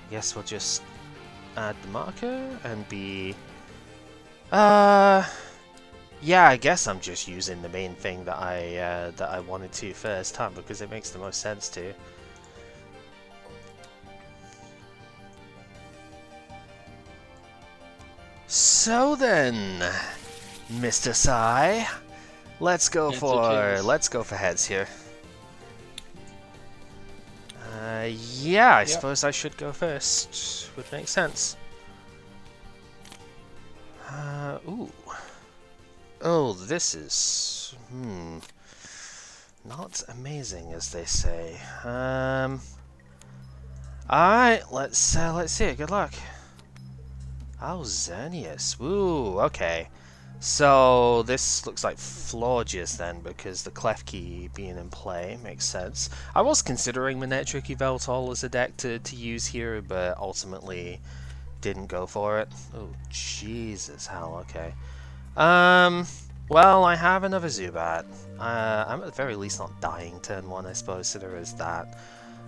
I guess we'll just add the marker and be... yeah, I guess I'm just using the main thing that I wanted to first time because it makes the most sense to. So then, Mr. Sai, let's go for heads here. Yeah, I suppose I should go first. Would make sense. Ooh. Oh, this is not amazing, as they say. Alright, let's see it. Good luck. Oh, Xerneas. Ooh, okay. So this looks like Florges then, because the Clef Key being in play makes sense. I was considering Manectric Yveltal as a deck to use here, but ultimately didn't go for it. Oh, Jesus, hell, okay. Well, I have another Zubat. I'm at the very least not dying turn 1, I suppose, so there is that.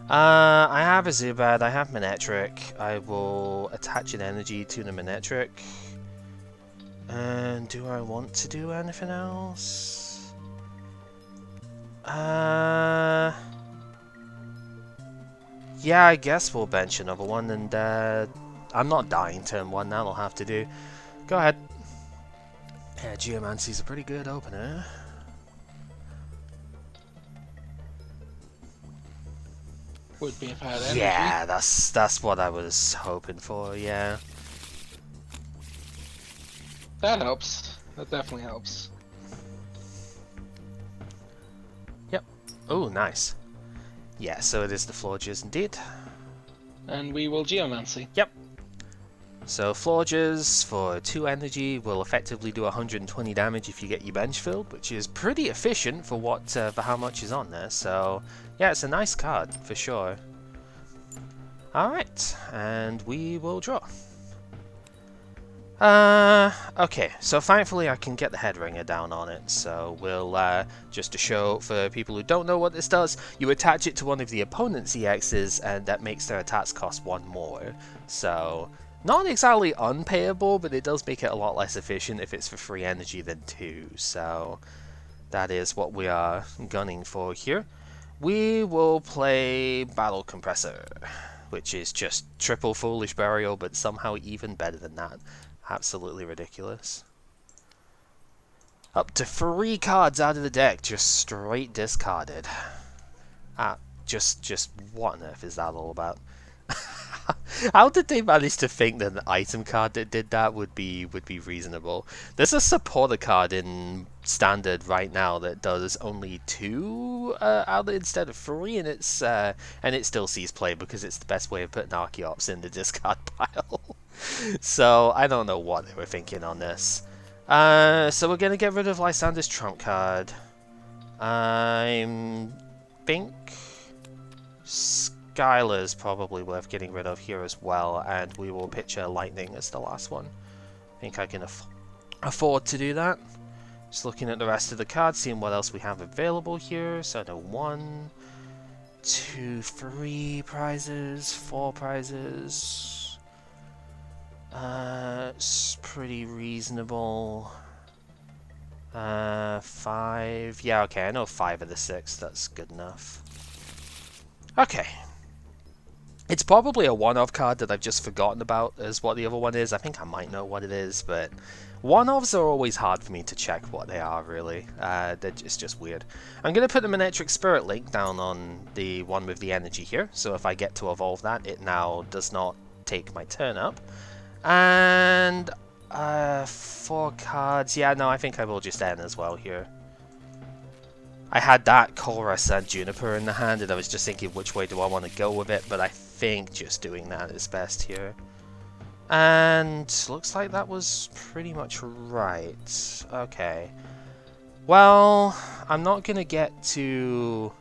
I have a Zubat, I have Manectric. I will attach an energy to the Manectric. And do I want to do anything else? Yeah, I guess we'll bench another one, and I'm not dying turn 1, that'll have to do. Go ahead. Yeah, Geomancy's a pretty good opener. Would be if I had energy. Yeah, that's what I was hoping for, yeah. That helps. That definitely helps. Yep. Oh, nice. Yeah, so it is the Florges indeed. And we will Geomancy. Yep. So Florges for 2 energy will effectively do 120 damage if you get your bench filled, which is pretty efficient for what for how much is on there. So yeah, it's a nice card for sure. Alright, and we will draw. Okay, so thankfully I can get the head ringer down on it, so we'll, just to show for people who don't know what this does, you attach it to one of the opponent's EXs, and that makes their attacks cost 1 more. So, not exactly unpayable, but it does make it a lot less efficient if it's for free energy than 2, so that is what we are gunning for here. We will play Battle Compressor, which is just triple Foolish Burial, but somehow even better than that. Absolutely ridiculous. Up to 3 cards out of the deck, just straight discarded. Just what on earth is that all about? How did they manage to think that an item card that did that would be reasonable? There's a supporter card in standard right now that does only 2 out instead of 3, and it still sees play because it's the best way of putting Archeops in the discard pile. So I don't know what they were thinking on this. So we're gonna get rid of Lysander's trump card. I think Skylar's probably worth getting rid of here as well, and we will pitch a Lightning as the last one. I think I can afford to do that. Just looking at the rest of the cards, seeing what else we have available here. So I know 1, 2, 3 prizes, 4 prizes. It's pretty reasonable. 5. Yeah, okay, I know 5 of the 6. That's good enough. Okay. It's probably a one-off card that I've just forgotten about as what the other one is. I think I might know what it is, but one-offs are always hard for me to check what they are, really. It's just weird. I'm going to put the Manectric Spirit Link down on the one with the energy here, so if I get to evolve that, it now does not take my turn up. And 4 cards. Yeah, no, I think I will just end as well here. I had that Chorus and Juniper in the hand, and I was just thinking which way do I want to go with it, but I think just doing that is best here. And looks like that was pretty much right. Okay. Well, I'm not gonna get to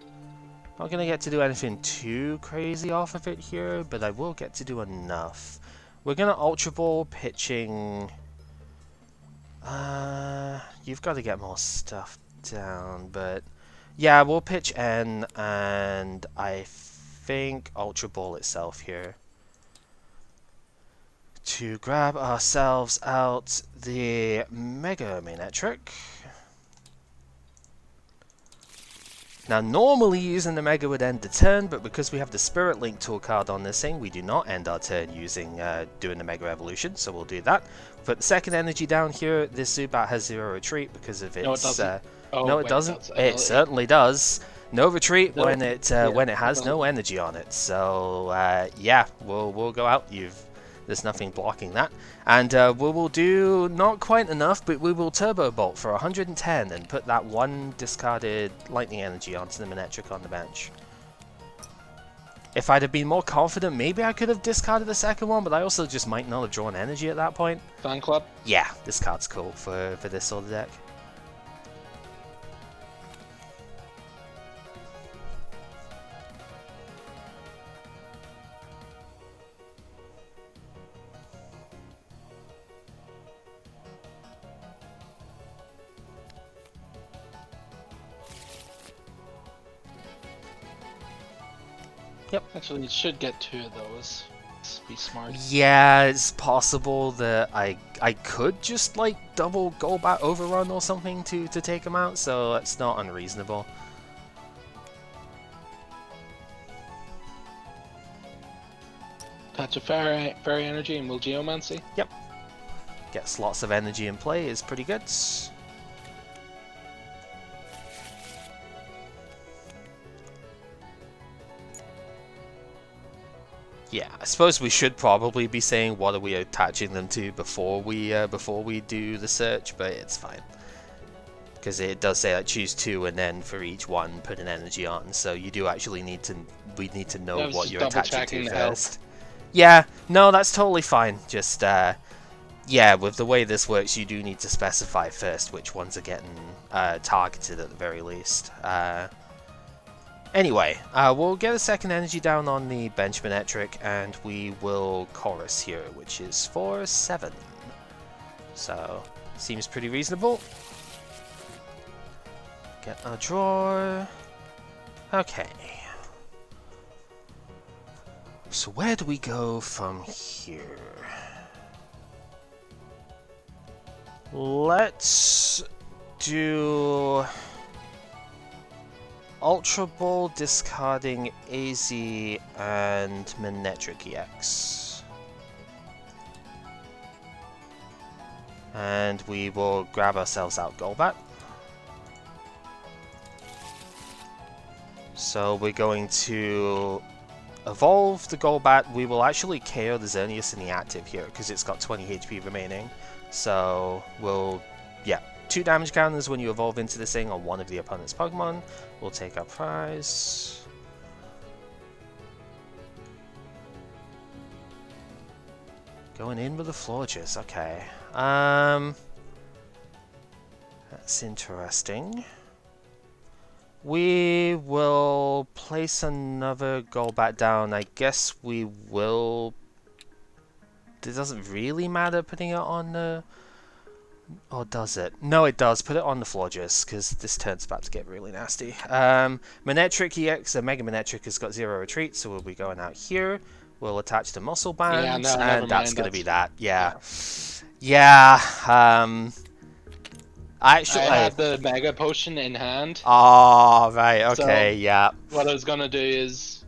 do anything too crazy off of it here, but I will get to do enough. We're gonna Ultra Ball pitching. You've got to get more stuff down, but yeah, we'll pitch N, and I think Ultra Ball itself here. to grab ourselves out the Mega Manectric. Now, normally using the Mega would end the turn, but because we have the Spirit Link tool card on this thing, we do not end our turn using doing the Mega Evolution, so we'll do that. Put the second energy down here. This Zubat has 0 retreat because of its... No, it doesn't. No, it doesn't. It certainly does. No retreat when it has no energy on it. So yeah, we'll go out. There's nothing blocking that, and we will do not quite enough, but we will Turbo Bolt for 110 and put that one discarded Lightning Energy onto the Manectric on the bench. If I'd have been more confident, maybe I could have discarded the second one, but I also just might not have drawn energy at that point. Fan Club? Yeah, this card's cool for this sort of deck. Yep. Actually, it should get 2 of those. Let's be smart. Yeah, it's possible that I could just like double Golbat Overrun or something to take him out, so it's not unreasonable. Touch of Fairy Energy and we'll Geomancy. Yep. Gets lots of energy in play is pretty good. Yeah, I suppose we should probably be saying what are we attaching them to before we do the search, but it's fine. Because it does say that choose 2 and then for each one put an energy on, so you do actually need to know what you're attaching to first. Yeah, no, that's totally fine. Just yeah, with the way this works, you do need to specify first which ones are getting targeted at the very least. Anyway, we'll get a second energy down on the bench Manectric, and we will Chorus here, which is for 7. So, seems pretty reasonable. Get a draw. Okay. So where do we go from here? Let's do Ultra Ball discarding AZ and Manectric EX. And we will grab ourselves out Golbat. So we're going to evolve the Golbat. We will actually KO the Xerneas in the active here because it's got 20 HP remaining. So we'll, yeah, 2 damage counters when you evolve into this thing on one of the opponent's Pokemon. We'll take our prize. Going in with the Florges, okay. That's interesting. We will place another Golbat down. I guess we will... It doesn't really matter putting it on the... Or does it? No, it does. Put it on the Florges, because this turn's about to get really nasty. Manectric EX, Mega Manectric has got 0 retreat, so we'll be going out here. We'll attach the muscle bands, and that's going to be that. Yeah. I had the Mega Potion in hand. Oh, right, okay, so yeah. What I was going to do is...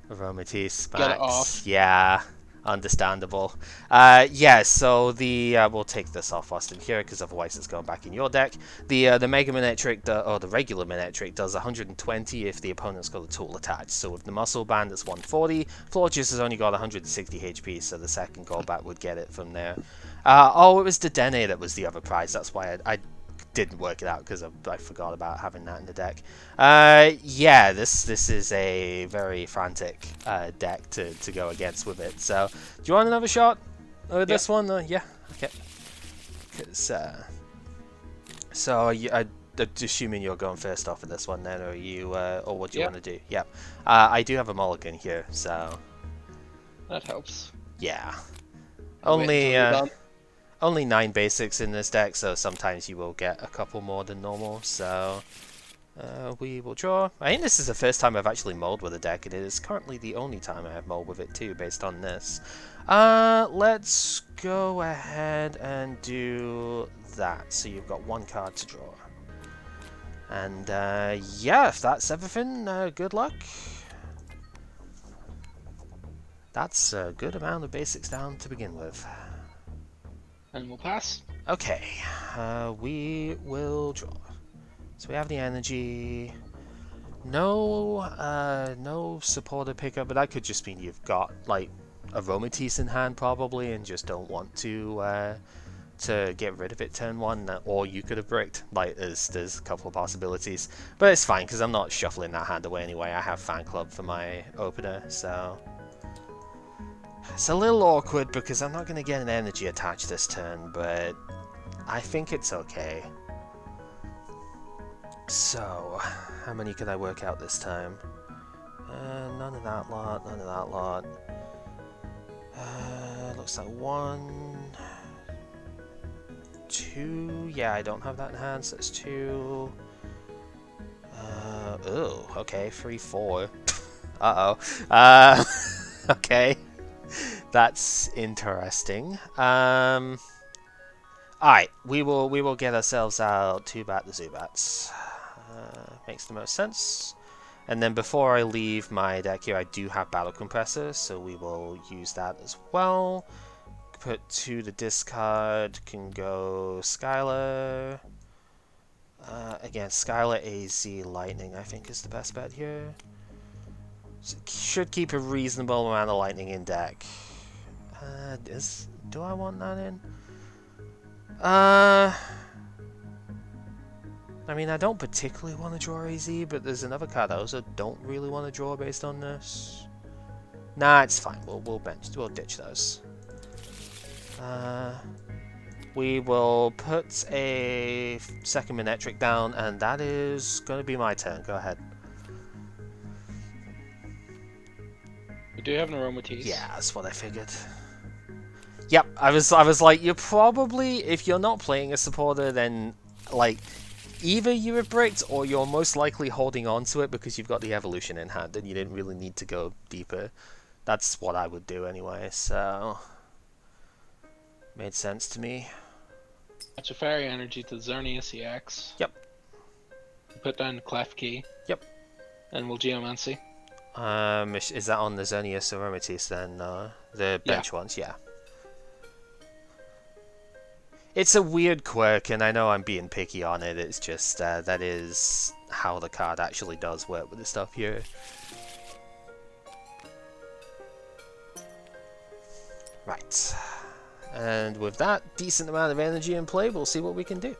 Aromatisse, get it off. Yeah. Understandable. Yeah, so the we'll take this off Austin here because otherwise it's going back in your deck. The Mega Manectric, or the regular Manectric, does 120 if the opponent's got a tool attached. So with the Muscle Band, it's 140. Florges has only got 160 HP, so the second Golbat would get it from there. Oh, it was the Dene that was the other prize. That's why I didn't work it out because I forgot about having that in the deck. Yeah, this is a very frantic deck to go against with it. So, do you want another shot with this one? Yeah, okay. So, I'm assuming you're going first off of this one then, or you, or what do you want to do? Yeah, I do have a mulligan here, so that helps. Yeah, only 9 basics in this deck, so sometimes you will get a couple more than normal, so We will draw. I think this is the first time I've actually mulled with a deck. It is currently the only time I have mulled with it too, based on this. Let's go ahead and do that. So you've got one card to draw. And yeah, if that's everything, good luck. That's a good amount of basics down to begin with. And we'll pass. Okay, we will draw. So we have the energy. No supporter pickup, but that could just mean you've got like Aromatisse in hand probably, and just don't want to get rid of it turn one, or you could have bricked. Like there's a couple of possibilities, but it's fine because I'm not shuffling that hand away anyway. I have Fan Club for my opener, so it's a little awkward because I'm not going to get an energy attached this turn, but I think it's okay. So, how many can I work out this time? None of that lot, none of that lot. Looks like 1, 2. Yeah, I don't have that in hand, so that's 2. Oh, okay, 3, 4. Uh-oh. Okay. That's interesting. Alright, we will get ourselves out Zubat the Zubats. Makes the most sense. And then before I leave my deck here, I do have Battle Compressor, so we will use that as well. Put 2 to discard, can go Skylar. Again, Skylar, AZ, Lightning I think is the best bet here. So should keep a reasonable amount of Lightning in deck. Do I want that in? I mean, I don't particularly want to draw AZ, but there's another card I also don't really want to draw based on this. Nah, it's fine. We'll ditch those. We will put a second Manectric down, and that is going to be my turn. Go ahead. We do have an Aromatisse. Yeah, that's what I figured. Yep, I was like, you're probably, if you're not playing a supporter, then like either you have bricked or you're most likely holding on to it because you've got the evolution in hand and you didn't really need to go deeper. That's what I would do anyway, so made sense to me. Match a Fairy Energy to Xerneas EX. Yep. Put down Clef Key. Yep. And we'll Geomancy. Is that on the Xerneas or Aromatisse then? The bench ones, yeah. It's a weird quirk, and I know I'm being picky on it, it's just that is how the card actually does work with the stuff here. Right. And with that decent amount of energy in play, we'll see what we can do.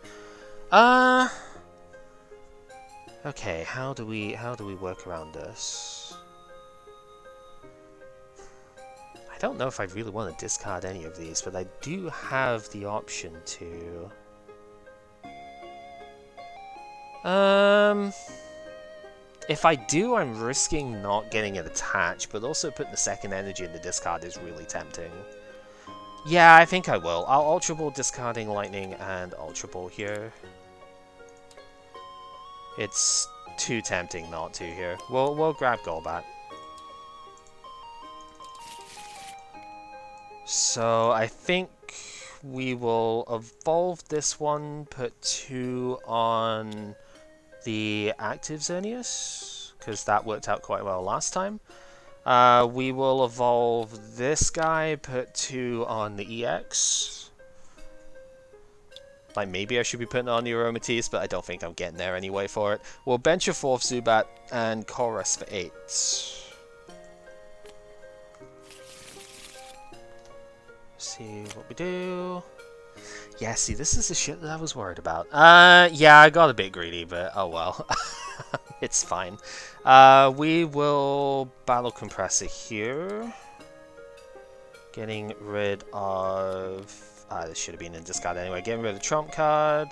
Okay, how do we work around this? I don't know if I really want to discard any of these, but I do have the option to... If I do, I'm risking not getting it attached, but also putting the second energy in the discard is really tempting. Yeah, I think I will. I'll Ultra Ball discarding Lightning and Ultra Ball here. It's too tempting not to here. We'll grab Golbat. So I think we will evolve this one, put 2 on the active Xerneas, because that worked out quite well last time. We will evolve this guy, put 2 on the EX. Like, maybe I should be putting it on the Aromatisse, but I don't think I'm getting there anyway for it. We'll bench a 4th Zubat and Chorus for 8. See what we do. Yeah, see, this is the shit that I was worried about. Yeah, I got a bit greedy, but oh well. It's fine. We will Battle Compressor here. Getting rid of... this should have been in discard anyway. Getting rid of the Trump card.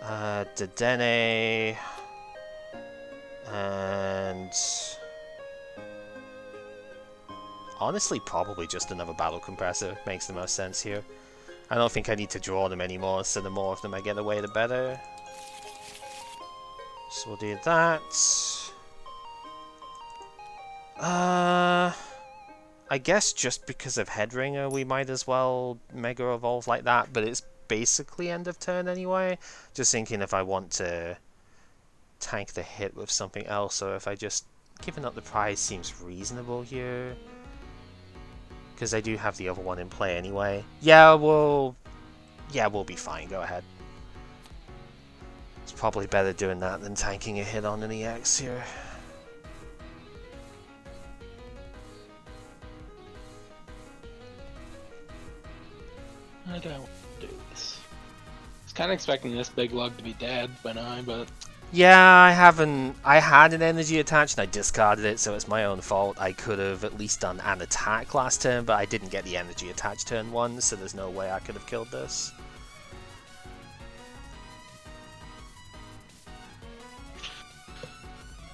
Dedenne. And... honestly, probably just another Battle Compressor makes the most sense here. I don't think I need to draw them anymore, so the more of them I get away, the better. So we'll do that. I guess just because of Headringer, we might as well Mega Evolve like that, but it's basically end of turn anyway. Just thinking if I want to tank the hit with something else, or if I just... Giving up the prize seems reasonable here. Because I do have the other one in play anyway. Yeah, we'll be fine. Go ahead. It's probably better doing that than tanking a hit on an EX here. I don't want to do this. I was kind of expecting this big lug to be dead by now, but... Yeah, I haven't... I had an energy attached and I discarded it, so it's my own fault. I could have at least done an attack last turn, but I didn't get the energy attached turn 1, so there's no way I could have killed this.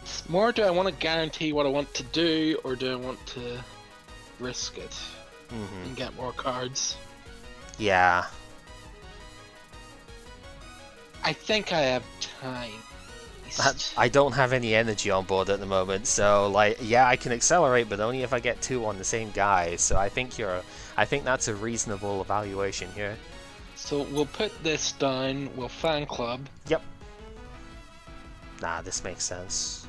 It's more, do I want to guarantee what I want to do, or do I want to risk it and get more cards? Yeah. I think I have time. I don't have any energy on board at the moment, so like, yeah, I can accelerate, but only if I get 2 on the same guy. So I think that's a reasonable evaluation here. So we'll put this down. We'll fan club. Yep. Nah, this makes sense.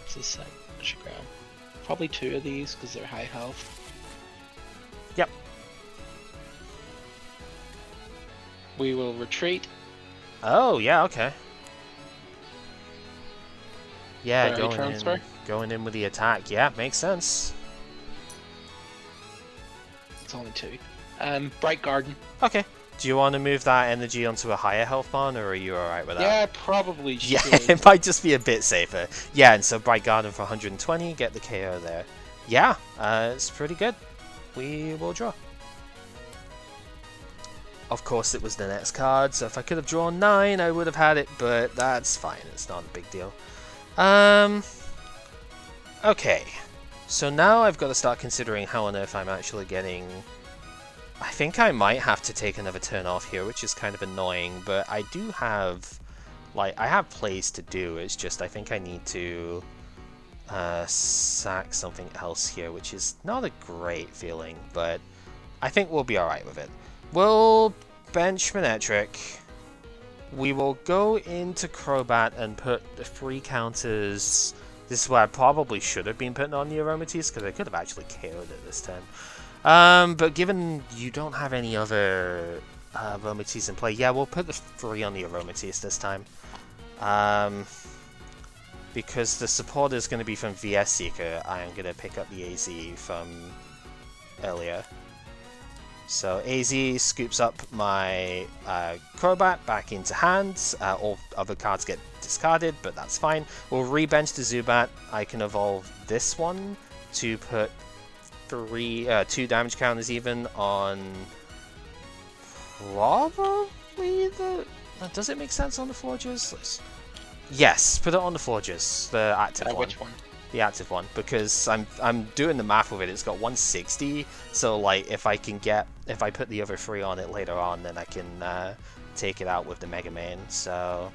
What's this side? I should grab probably 2 of these because they're high health. Yep. We will retreat. Oh, yeah, okay. Yeah, transfer. Going in with the attack. Yeah, makes sense. It's only 2. Bright Garden. Okay. Do you want to move that energy onto a higher health bar, or are you alright with that? Yeah, probably should. Yeah, it might just be a bit safer. Yeah, and so Bright Garden for 120, get the KO there. Yeah, it's pretty good. We will draw. Of course, it was the next card, so if I could have drawn 9, I would have had it, but that's fine. It's not a big deal. Okay. So now I've got to start considering how on earth I'm actually getting... I think I might have to take another turn off here, which is kind of annoying, but I do have... Like, I have plays to do, it's just I think I need to... sack something else here, which is not a great feeling, but I think we'll be alright with it. We'll bench Manectric. We will go into Crobat and put the 3 counters. This is where I probably should have been putting on the Aromatisse, because I could have actually KO'd it this turn. But given you don't have any other Aromatisse in play, yeah, we'll put the 3 on the Aromatisse this time. Because the support is going to be from VS Seeker, I am going to pick up the AZ from earlier. So AZ scoops up my Crobat back into hand. All other cards get discarded, but that's fine. We'll re-bench the Zubat. I can evolve this one to put 2 damage counters even on probably the... Does it make sense on the Florges? Yes, put it on the Florges, the active one. Which one? The active one, because I'm doing the math with it. It's got 160, so like if I put the other 3 on it later on, then I can take it out with the Mega Main. So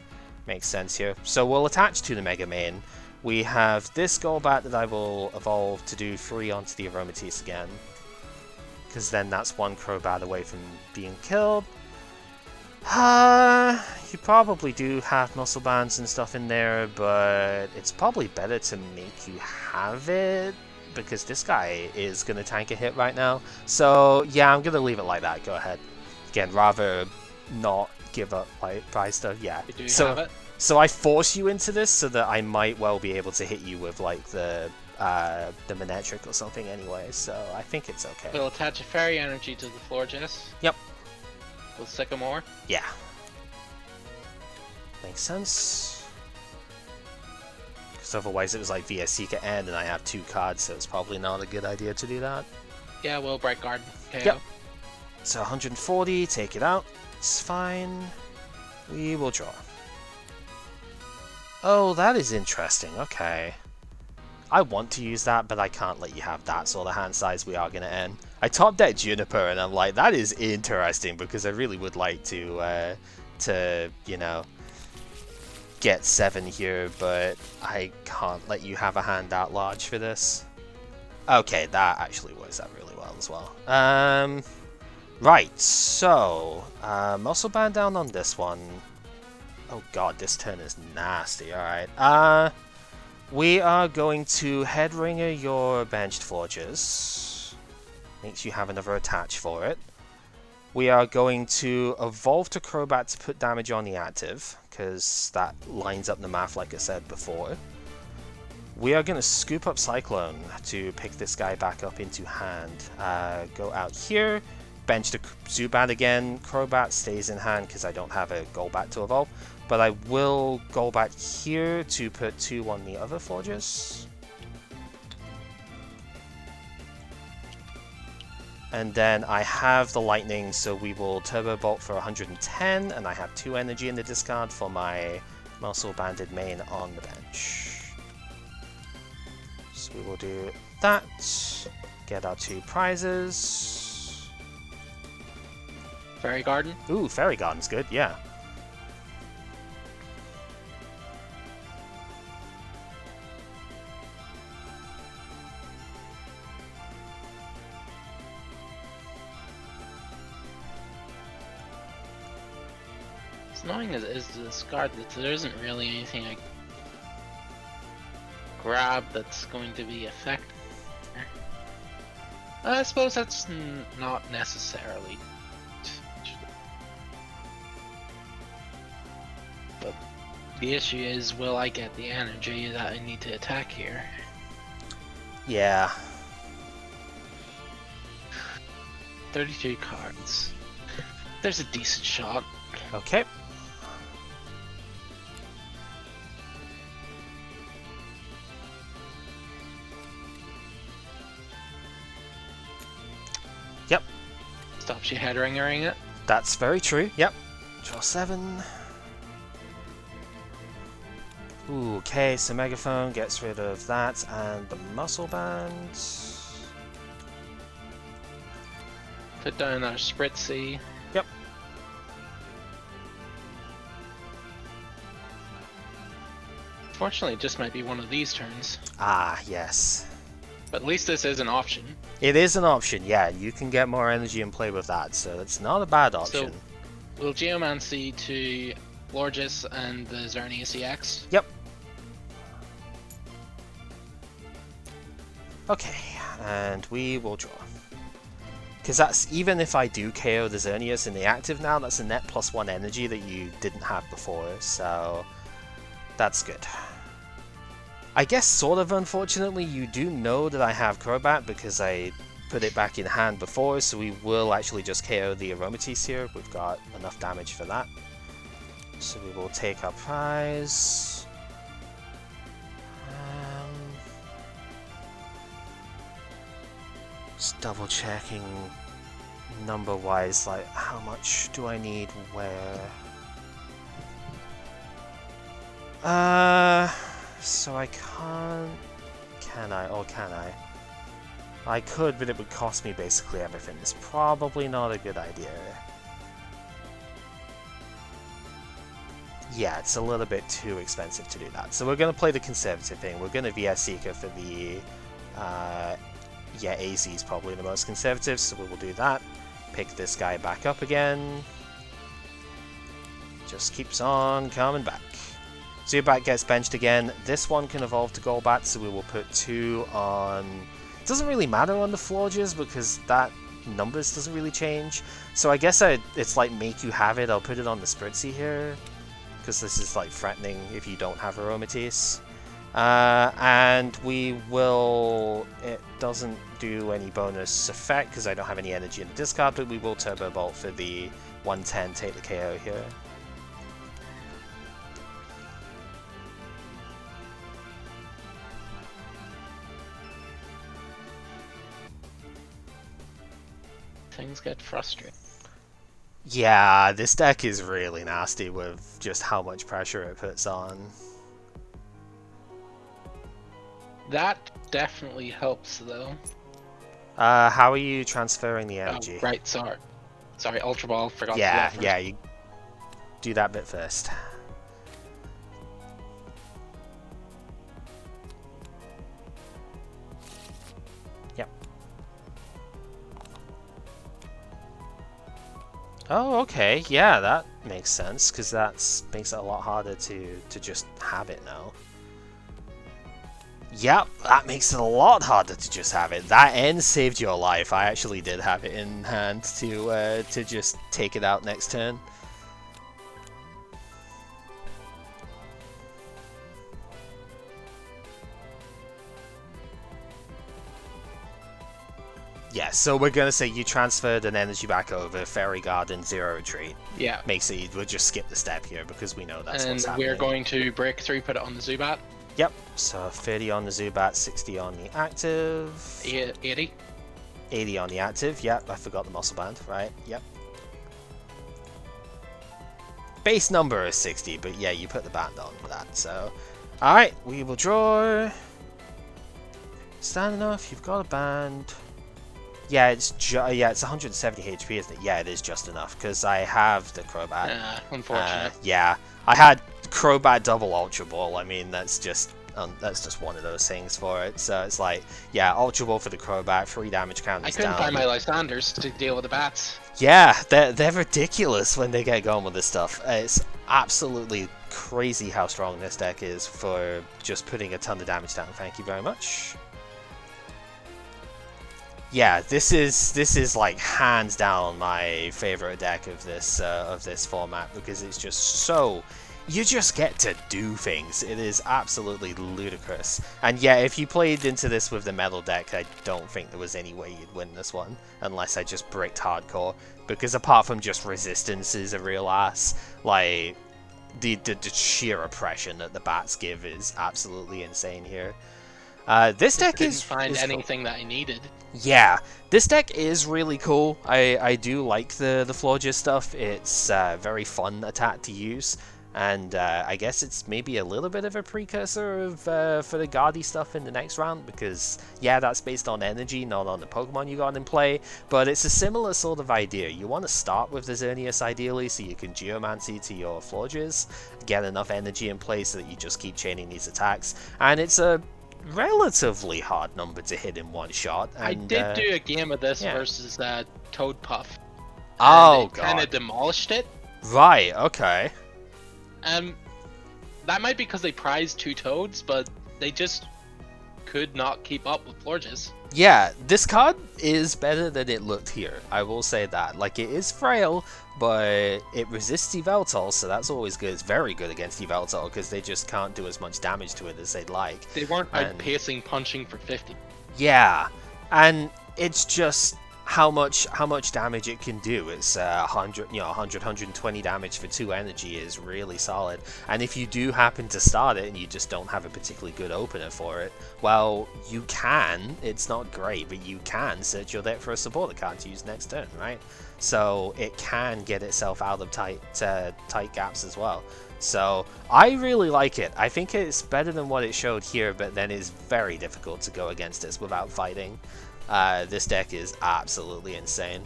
makes sense here. So we'll attach to the Mega Main. We have this Golbat that I will evolve to do 3 onto the Aromatisse again, because then that's 1 Crobat away from being killed. You probably do have muscle bands and stuff in there, but it's probably better to make you have it, because this guy is going to tank a hit right now. So yeah, I'm going to leave it like that. Go ahead. Again, rather not give up like prize stuff. Yeah. Do you have it? So I force you into this so that I might well be able to hit you with like the Manectric or something anyway. So I think it's okay. We'll attach a fairy energy to the Florges. Yep. With Sycamore? Yeah. Makes sense. Because otherwise it was like VS Seeker End and I have 2 cards, so it's probably not a good idea to do that. Yeah, well, Bright Garden. KO. Yep. So 140, take it out. It's fine. We will draw. Oh, that is interesting. Okay. I want to use that, but I can't let you have that sort of hand size. We are going to end. I top deck Juniper, and I'm like, that is interesting because I really would like to you know, get 7 here, but I can't let you have a hand that large for this. Okay, that actually works out really well as well. Right, so muscle band down on this one. Oh god, this turn is nasty. Alright. We are going to Headringer your benched Florges. Makes you have another attach for it. We are going to evolve to Crobat to put damage on the active, because that lines up the math like I said before. We are going to scoop up Cyclone to pick this guy back up into hand. Go out here, bench the Zubat again. Crobat stays in hand because I don't have a Golbat to evolve. But I will go back here to put 2 on the other Florges. And then I have the Lightning, so we will Turbo Bolt for 110, and I have 2 energy in the discard for my Muscle Banded main on the bench. So we will do that, get our 2 prizes. Fairy Garden? Ooh, Fairy Garden's good, yeah. As annoying as it is to discard that there isn't really anything I grab that's going to be effective. I suppose that's not necessarily. But the issue is, will I get the energy that I need to attack here? Yeah. 32 cards. There's a decent shot. Okay. Yep. Stops you headringering it. That's very true. Yep. Draw 7. Ooh, okay, so Megaphone gets rid of that and the Muscle Band. Put down our Spritzy. Yep. Fortunately, it just might be one of these turns. Ah, yes. But at least this is an option. It is an option, yeah. You can get more energy and play with that, so it's not a bad option. So, we'll Geomancy to Florges and the Xerneas EX. Yep. Okay, and we will draw. Because that's, even if I do KO the Xerneas in the active now, that's a net +1 energy that you didn't have before, so that's good. I guess sort of unfortunately you do know that I have Crobat because I put it back in hand before, so we will actually just KO the Aromatisse here. We've got enough damage for that. So we will take our prize. Just double checking number wise, like how much do I need where? So I can't. Can I? Or can I? I could, but it would cost me basically everything. It's probably not a good idea. Yeah, it's a little bit too expensive to do that. So we're going to play the conservative thing. We're going to VS Seeker for the... yeah, AZ is probably the most conservative, so we will do that. Pick this guy back up again. Just keeps on coming back. Zubat gets benched again. This one can evolve to Golbat, so we will put 2 on... It doesn't really matter on the Florges because that numbers doesn't really change. So I guess it's like make you have it. I'll put it on the Spritzy here because this is like threatening if you don't have Aromatisse. And we will... It doesn't do any bonus effect because I don't have any energy in the discard, but we will Turbo Bolt for the 110, take the KO here. Things get frustrating. Yeah, this deck is really nasty with just how much pressure it puts on. That definitely helps, though. How are you transferring the energy? Oh, right, sorry. Sorry, Ultra Ball, forgot to do Yeah, that first. yeah, you do that bit first. Yep. Oh, okay. Yeah, that makes sense, because that makes it a lot harder to just have it now. Yep, that makes it a lot harder to just have it. That end saved your life. I actually did have it in hand to just take it out next turn. Yeah, so we're gonna say you transferred an energy back over, Fairy Garden, Zero Retreat. Yeah. Makes it, we'll just skip the step here because we know that's what's And happening. we're going to break through, put it on the Zubat. Yep, so 30 on the Zubat, 60 on the active. 80. 80 on the active, yep, I forgot the muscle band, right, yep. Base number is 60, but yeah, you put the band on for that, so. Alright, we will draw. Stand enough, you've got a band. Yeah, it's 170 HP, isn't it? Yeah, it is just enough, because I have the Crobat. Unfortunate. Yeah, I had Crobat double Ultra Ball. I mean, that's just one of those things for it. So it's like, yeah, Ultra Ball for the Crobat, 3 damage counters I couldn't down. find my Lysanders to deal with the bats. Yeah, they're ridiculous when they get going with this stuff. It's absolutely crazy how strong this deck is for just putting a ton of damage down. Thank you very much. Yeah, this is like hands down my favorite deck of this format, because it's just so, you just get to do things. It is absolutely ludicrous. And yeah, if you played into this with the metal deck, I don't think there was any way you'd win this one unless I just bricked hardcore, because apart from just resistance is a real ass, like the sheer oppression that the bats give is absolutely insane here. This deck didn't is find is anything that I needed. Yeah, this deck is really cool. I do like the Florges stuff. It's very fun attack to use, and I guess it's maybe a little bit of a precursor of for the Guardy stuff in the next round, because yeah, that's based on energy, not on the Pokemon you got in play, but it's a similar sort of idea. You want to start with the Xerneas ideally, so you can Geomancy to your Florges, get enough energy in play so that you just keep chaining these attacks, and it's a relatively hard number to hit in one shot. And, I did do a game of this yeah. versus Toadpuff. Oh, God. Kind of demolished it. Right, okay. That might be because they prized 2 Toads, but they just could not keep up with Florges. Yeah, this card is better than it looked here. I will say that. Like, it is frail, but it resists Yveltal, so that's always good. It's very good against Yveltal, because they just can't do as much damage to it as they'd like. They weren't outpacing punching for 50. Yeah, and it's just how much damage it can do. It's 120 damage for 2 energy is really solid. And if you do happen to start it and you just don't have a particularly good opener for it, well, you can. It's not great, but you can search your deck for a supporter card to use next turn, right? So it can get itself out of tight gaps as well. So I really like it. I think it's better than what it showed here, but then it's very difficult to go against this without fighting. This deck is absolutely insane.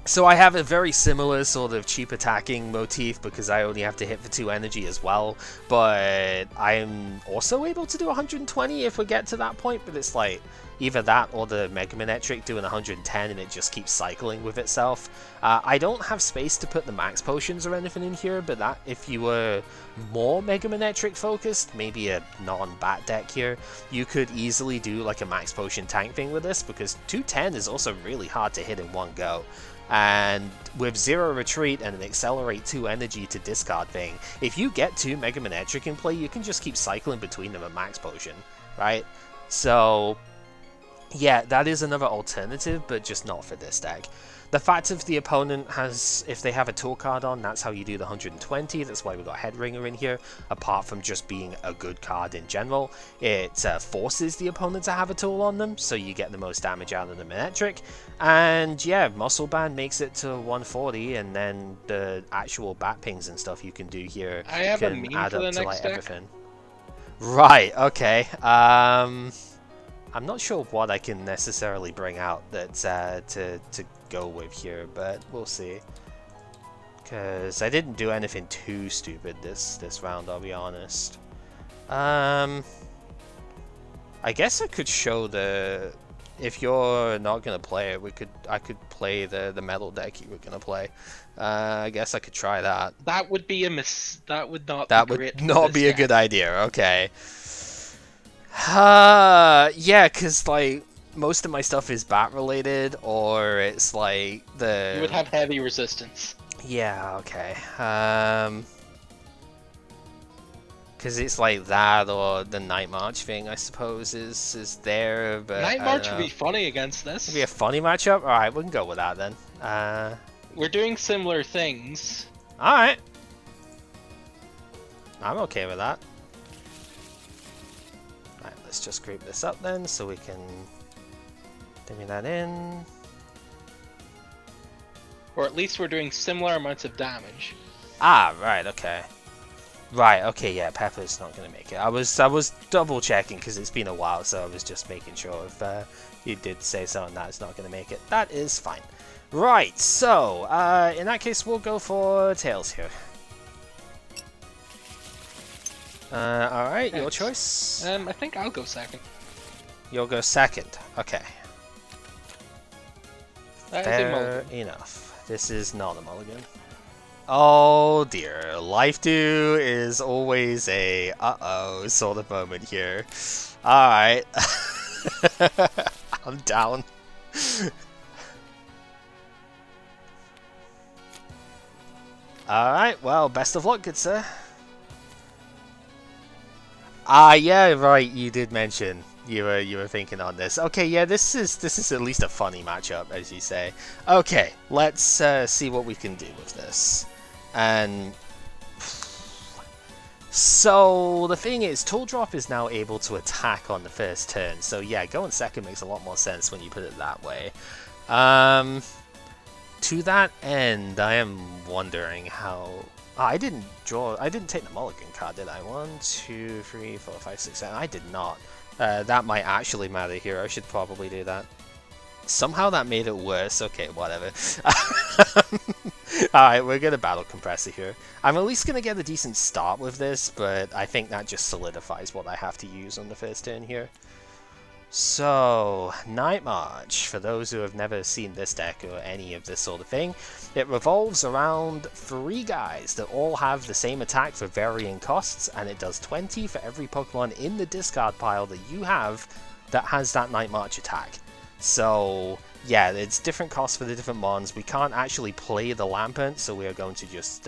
So I have a very similar sort of cheap attacking motif, because I only have to hit for 2 energy as well, but I'm also able to do 120 if we get to that point, but it's like either that or the Mega Manectric doing 110 and it just keeps cycling with itself. I don't have space to put the max potions or anything in here, but that if you were more Mega Manectric focused, maybe a non-bat deck here, you could easily do like a max potion tank thing with this, because 210 is also really hard to hit in one go. And with Zero Retreat and an Accelerate 2 energy to discard thing, if you get 2 Mega Manectric in play, you can just keep cycling between them at max potion, right? So yeah, that is another alternative, but just not for this deck. The fact if the opponent has, if they have a tool card on, that's how you do the 120, that's why we got Headringer in here, apart from just being a good card in general. It forces the opponent to have a tool on them, so you get the most damage out of the Manectric, and yeah, Muscle Band makes it to 140, and then the actual bat pings and stuff you can do here can add up to like everything. Right, okay, I'm not sure what I can necessarily bring out that's to go with here, but we'll see. Because I didn't do anything too stupid this round, I'll be honest. I guess I could show the... If you're not gonna play it, I could play the metal deck you were gonna play. I guess I could try that. That would be That would not. That be would great not be a deck. good idea. Okay. Yeah, cause like most of my stuff is bat related, or it's like the. You would have heavy resistance. Yeah. Okay. Because it's like that, or the Night March thing, I suppose, is there. But Night March would be funny against this. It'd be a funny matchup. All right, we can go with that then. We're doing similar things. All right. I'm okay with that. All right, let's just group this up then, so we can dimmy that in. Or at least we're doing similar amounts of damage. Ah, right. Okay. Right, okay, yeah, Pepper's not going to make it. I was double checking because it's been a while, so I was just making sure if you did say something that it's not going to make it. That is fine. Right, so, in that case, we'll go for Tails here. Alright, your choice? I think I'll go second. You'll go second, okay. That is a Fair mulligan. enough. This is not a mulligan. Oh dear, Life Dew is always a uh-oh sort of moment here. Alright. I'm down. Alright, well, best of luck, good sir. Yeah, right, you did mention you were thinking on this. Okay, yeah, this is at least a funny matchup, as you say. Okay, let's see what we can do with this. And so the thing is, Tool Drop is now able to attack on the first turn. So yeah, going second makes a lot more sense when you put it that way. To that end, I am wondering how. I didn't take the mulligan card, did I? 1, 2, 3, 4, 5, 6, 7. I did not. That might actually matter here. I should probably do that. Somehow that made it worse. Okay, whatever. Alright, we're gonna Battle Compressor here. I'm at least gonna get a decent start with this, but I think that just solidifies what I have to use on the first turn here. So, Night March, for those who have never seen this deck or any of this sort of thing, it revolves around 3 guys that all have the same attack for varying costs, and it does 20 for every Pokemon in the discard pile that you have that has that Night March attack. So, yeah, it's different costs for the different mons. We can't actually play the Lampent, so we are going to just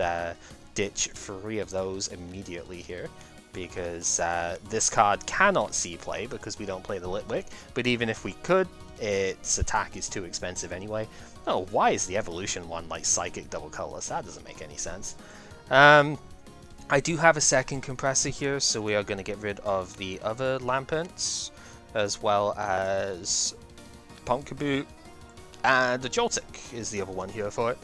ditch 3 of those immediately here. Because this card cannot see play because we don't play the Litwick, but even if we could, its attack is too expensive anyway. Oh, why is the evolution one like Psychic double colorless? That doesn't make any sense. I do have a second compressor here, so we are going to get rid of the other Lampents, as well as Pumpkaboot, and the Joltik is the other one here for it.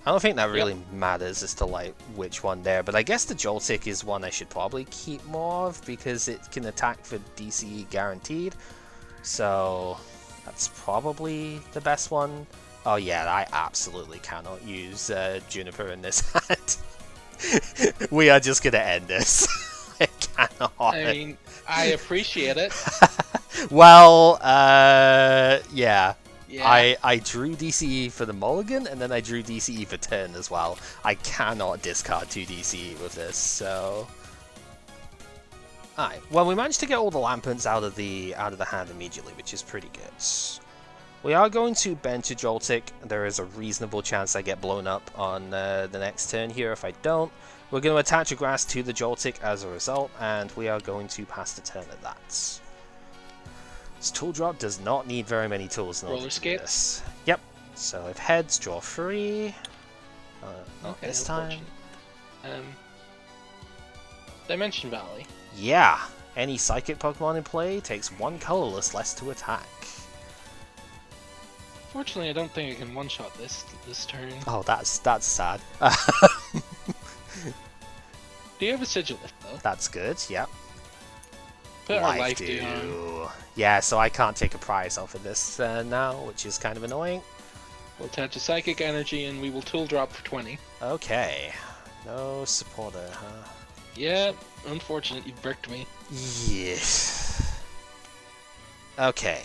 I don't think that really matters as to like which one there, but I guess the Joltik is one I should probably keep more of because it can attack for DCE guaranteed. So that's probably the best one. Oh yeah, I absolutely cannot use Juniper in this hand. We are just gonna end this. I cannot. I mean, I appreciate it. Well, yeah. Yeah. I drew DCE for the mulligan, and then I drew DCE for turn as well. I cannot discard 2 DCE with this, so... Alright, well we managed to get all the Lampents out of the hand immediately, which is pretty good. We are going to bench a Joltik. There is a reasonable chance I get blown up on the next turn here. If I don't, we're going to attach a Grass to the Joltik as a result, and we are going to pass the turn at that. This Tool Drop does not need very many tools in order to do this. Yep. So if heads, draw 3. Not Okay, this time. Dimension Valley. Yeah. Any Psychic Pokemon in play takes 1 colorless less to attack. Fortunately, I don't think I can one-shot this turn. Oh, that's sad. Do you have a Sigilith, though? That's good, yep. Put our life due. Yeah, so I can't take a prize off of this now, which is kind of annoying. We'll attach a psychic energy and we will tool drop for 20. Okay. No supporter, huh? Yeah, unfortunate, you bricked me. Yes. Okay.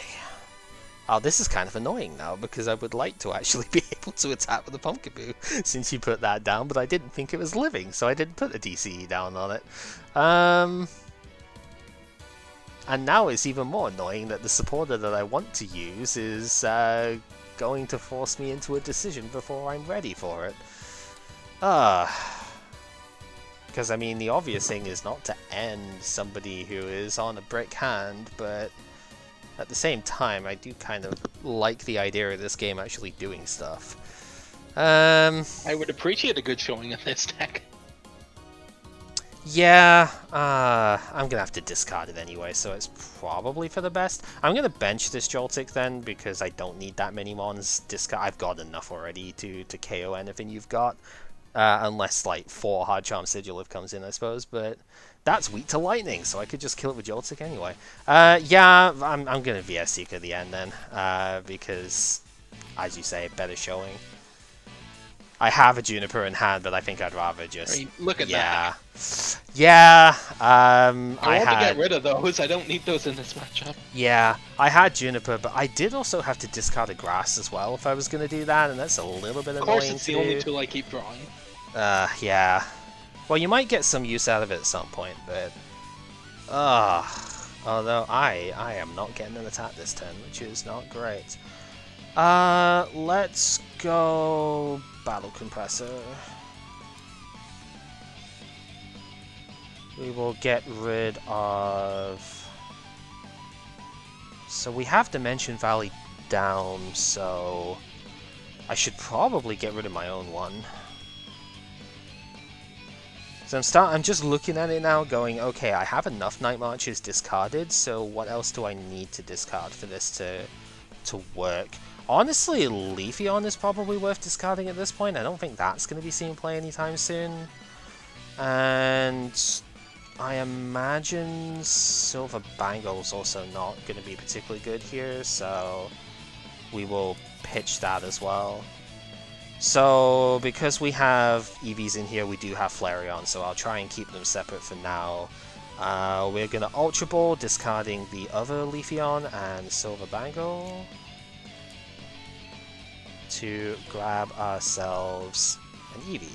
Oh, this is kind of annoying now, because I would like to actually be able to attack with the Pumpkaboo, since you put that down, but I didn't think it was living, so I didn't put a DCE down on it. And now it's even more annoying that the supporter that I want to use is going to force me into a decision before I'm ready for it. Because, I mean, the obvious thing is not to end somebody who is on a brick hand, but at the same time, I do kind of like the idea of this game actually doing stuff. I would appreciate a good showing of this deck. Yeah, I'm gonna have to discard it anyway, so it's probably for the best. I'm gonna bench this Joltik then, because I don't need that many mons. I've got enough already to KO anything you've got. Unless, like, 4 Hard Charm Sigilif comes in, I suppose, but that's weak to lightning, so I could just kill it with Joltik anyway. Yeah, I'm gonna VS Seek at the end then, because, as you say, better showing. I have a Juniper in hand, but I think I'd rather just... I mean, look at that. Yeah, I want to get rid of those. I don't need those in this matchup. Yeah, I had Juniper, but I did also have to discard a Grass as well if I was going to do that, and that's a little bit annoying. Of course, it's the only tool I keep drawing. Yeah. Well, you might get some use out of it at some point, but... although I am not getting an attack this turn, which is not great. Let's go... Battle Compressor. We will get rid of... So we have Dimension Valley down, so... I should probably get rid of my own one. So I'm just looking at it now going, okay, I have enough Night Marches discarded, so what else do I need to discard for this to work? Honestly, Leafeon is probably worth discarding at this point. I don't think that's going to be seen play anytime soon. And I imagine Silver Bangle's also not going to be particularly good here, so we will pitch that as well. So, because we have EVs in here, we do have Flareon, so I'll try and keep them separate for now. We're going to Ultra Ball, discarding the other Leafeon and Silver Bangle to grab ourselves an Eevee.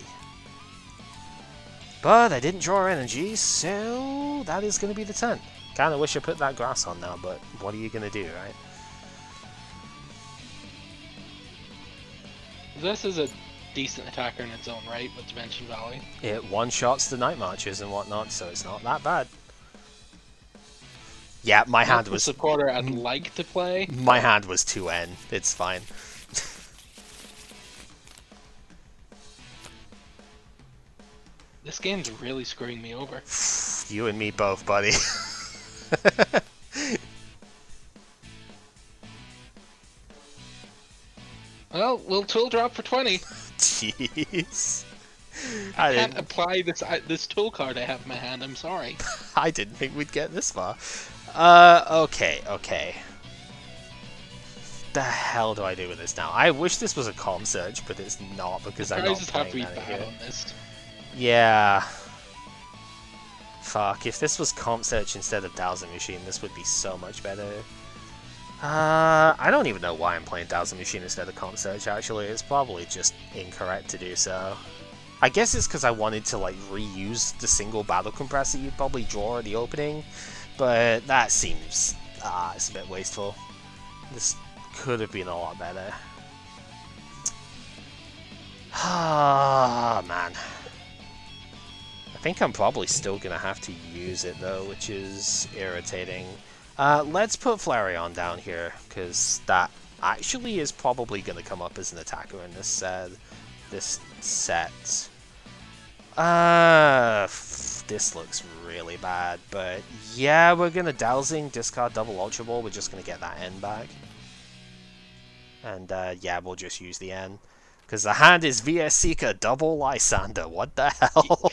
But I didn't draw energy, so that is going to be the turn. Kinda wish I put that Grass on now, but what are you going to do, right? This is a decent attacker in its own right with Dimension Valley. It one-shots the Night Marches and whatnot, so it's not that bad. Yeah, my hand was... the supporter I'd like to play. My hand was 2N. It's fine. This game's really screwing me over. You and me both, buddy. Well, we'll tool drop for 20. Jeez. I can't apply this tool card I have in my hand, I'm sorry. I didn't think we'd get this far. Okay. The hell do I do with this now? I wish this was a Calm Surge, but it's not because I'm not playing that here. On this. Yeah. Fuck, if this was Comp Search instead of Dowsing Machine, this would be so much better. I don't even know why I'm playing Dowsing Machine instead of Comp Search, actually. It's probably just incorrect to do so. I guess it's because I wanted to, like, reuse the single Battle Compressor you'd probably draw at the opening, but that seems... it's a bit wasteful. This could have been a lot better. Ah, man. I think I'm probably still going to have to use it, though, which is irritating. Let's put Flareon down here, because that actually is probably going to come up as an attacker in this this set. This looks really bad, but yeah, we're going to Dowsing, discard double Ultra Ball, we're just going to get that N back. And yeah, we'll just use the N. Because the hand is VS Seeker double Lysander. What the hell?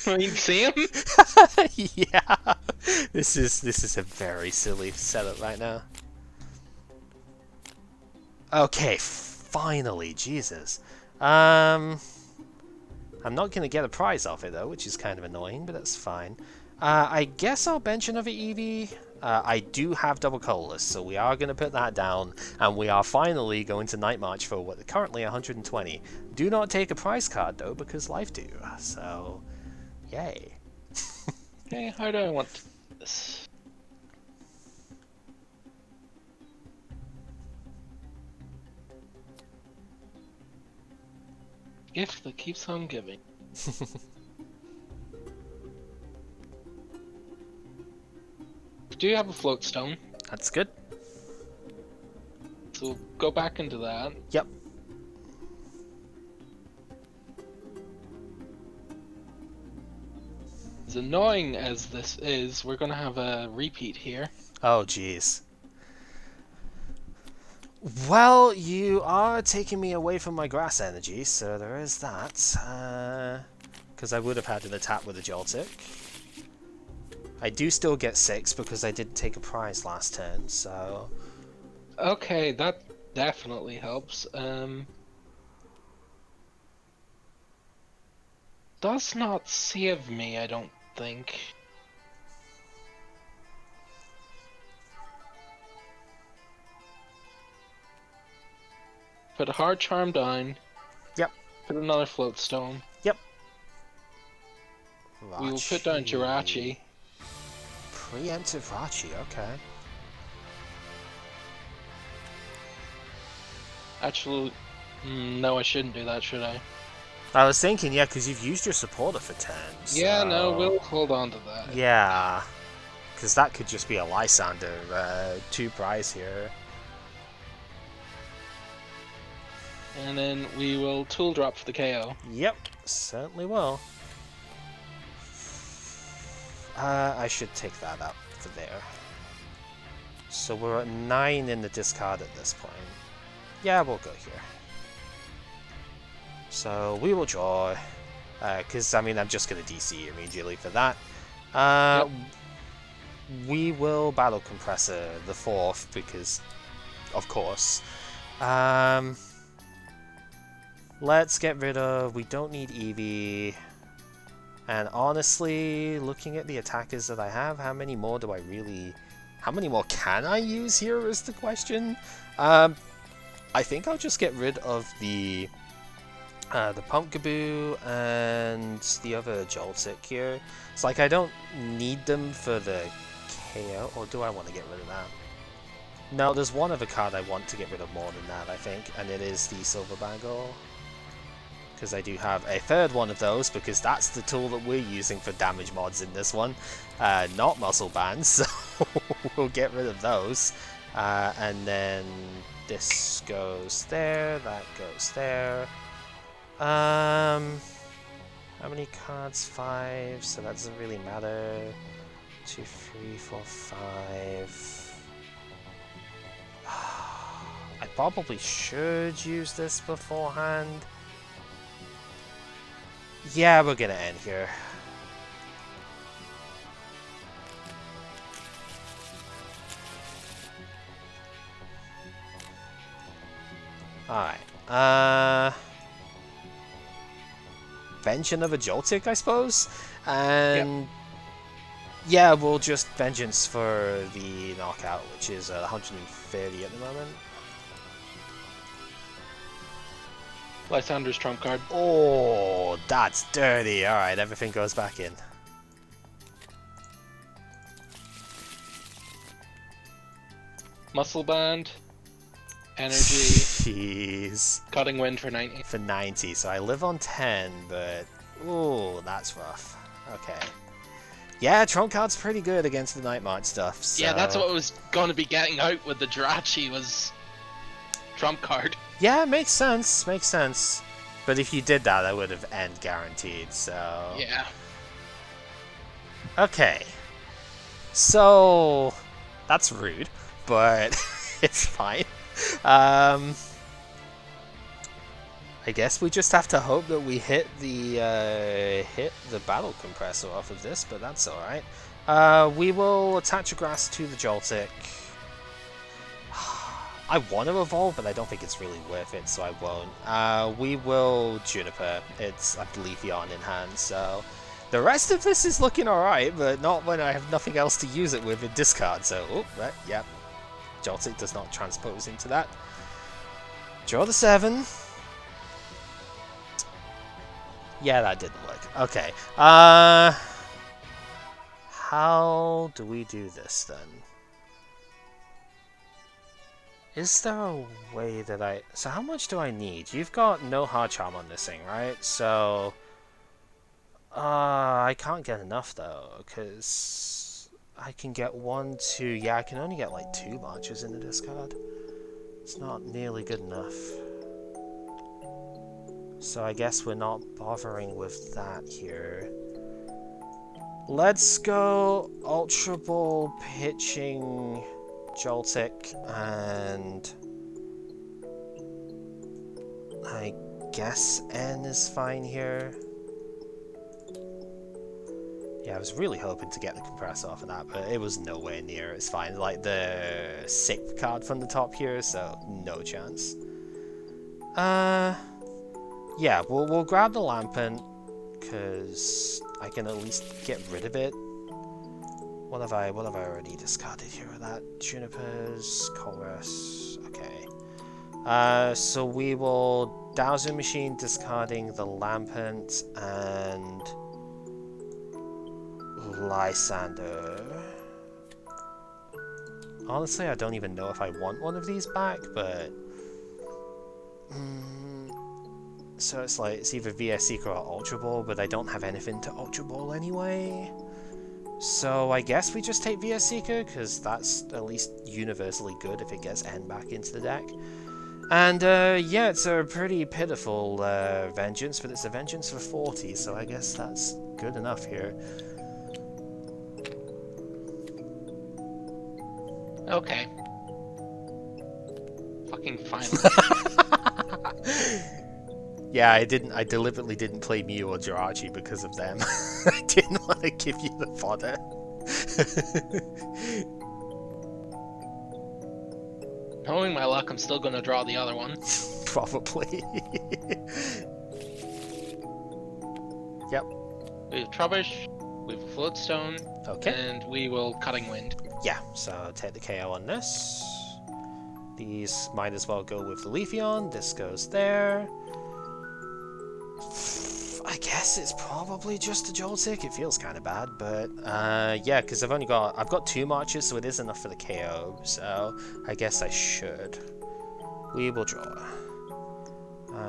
I mean, see him? Yeah. This is a very silly setup right now. Okay, finally, Jesus. I'm not gonna get a prize off it though, which is kind of annoying, but that's fine. I guess I'll bench another Eevee. I do have double colorless, so we are going to put that down, and we are finally going to Night March for what currently 120. Do not take a prize card though, because life do. So, yay. Okay, how do I want to do this? Gift that keeps on giving. Do you have a float stone? That's good. So we'll go back into that. Yep. As annoying as this is, we're gonna have a repeat here. Oh, jeez. Well, you are taking me away from my grass energy, so there is that. Because I would have had an attack with a Joltik. I do still get 6 because I didn't take a prize last turn, so... Okay, that definitely helps. Does not save me, I don't think. Put a hard charm down. Yep. Put another float stone. Yep. We will put down Jirachi. Preemptive Rachi, okay. Actually, no, I shouldn't do that, should I? I was thinking, yeah, because you've used your supporter for turns. So... Yeah, no, we'll hold on to that. Yeah, because that could just be a Lysander 2 prize here. And then we will tool drop for the KO. Yep, certainly will. I should take that up for there. So we're at 9 in the discard at this point. Yeah, we'll go here. So we will draw, because I mean I'm just going to DC immediately for that. Yep. We will Battle Compressor the 4th because, of course. Let's get rid of, we don't need Eevee. And honestly, looking at the attackers that I have, how many more do I really... How many more can I use here is the question. I think I'll just get rid of the Pumpkaboo and the other Joltik here. It's like I don't need them for the KO, or do I want to get rid of that? No, there's one other card I want to get rid of more than that, I think, and it is the Silver Bangle. Because I do have a third one of those, because that's the tool that we're using for damage mods in this one, not muscle bands, so we'll get rid of those. And then this goes there, that goes there. How many cards? 5, so that doesn't really matter. 2, 3, 4, 5. I probably should use this beforehand. Yeah, we're gonna end here. Alright, Vengeance of a Joltik, I suppose? And... Yep. Yeah, we'll just Vengeance for the knockout, which is 130 at the moment. Lysander's trump card. Oh, that's dirty. Alright, everything goes back in. Muscle Band. Energy. Jeez. Cutting Wind for 90. For 90, so I live on 10, but... Ooh, that's rough. Okay. Yeah, trump card's pretty good against the Night March stuff, so... Yeah, that's what was going to be getting out with the Jirachi was... trump card. Yeah, makes sense, makes sense. But if you did that, I would have end guaranteed, so... Yeah. Okay. So... That's rude, but it's fine. I guess we just have to hope that we hit the battle compressor off of this, but that's alright. We will attach a grass to the Joltik. I want to evolve, but I don't think it's really worth it, so I won't. We will Juniper. It's a Leafeon in hand, so... The rest of this is looking alright, but not when I have nothing else to use it with in discard, so... Oh, right, yep. Joltik does not transpose into that. Draw the 7. Yeah, that didn't work. Okay. How do we do this, then? Is there a way that I... So how much do I need? You've got no hard charm on this thing, right? So... I can't get enough, though, because... I can get 1, 2... Yeah, I can only get, like, 2 marches in the discard. It's not nearly good enough. So I guess we're not bothering with that here. Let's go Ultra Ball pitching... Joltik, and I guess N is fine here. Yeah, I was really hoping to get the compressor off of that, but it was nowhere near. It's fine. Like the 6th card from the top here, so no chance. Yeah, we'll grab the Lampent because I can at least get rid of it. What have I already discarded here? That Juniper's, Chorus. Okay. So we will Dowser Machine, discarding the Lampent and Lysander. Honestly, I don't even know if I want one of these back, but so it's like it's either VS Seeker or Ultra Ball, but I don't have anything to Ultra Ball anyway. So I guess we just take VS Seeker, because that's at least universally good if it gets N back into the deck. And yeah, it's a pretty pitiful Vengeance, but it's a Vengeance for 40, so I guess that's good enough here. Okay. Fucking finally. Yeah, I deliberately didn't play Mew or Jirachi because of them. I didn't want to give you the fodder. Knowing my luck, I'm still gonna draw the other one. Probably. Yep. We have Trubbish, we have a Floatstone, Okay. and we will Cutting Wind. Yeah, so take the KO on this. These might as well go with the Leafeon. This goes there. I guess it's probably just a Joltik. It feels kind of bad, but yeah, because I've got 2 marches, so it is enough for the KO. So I guess I should. We will draw.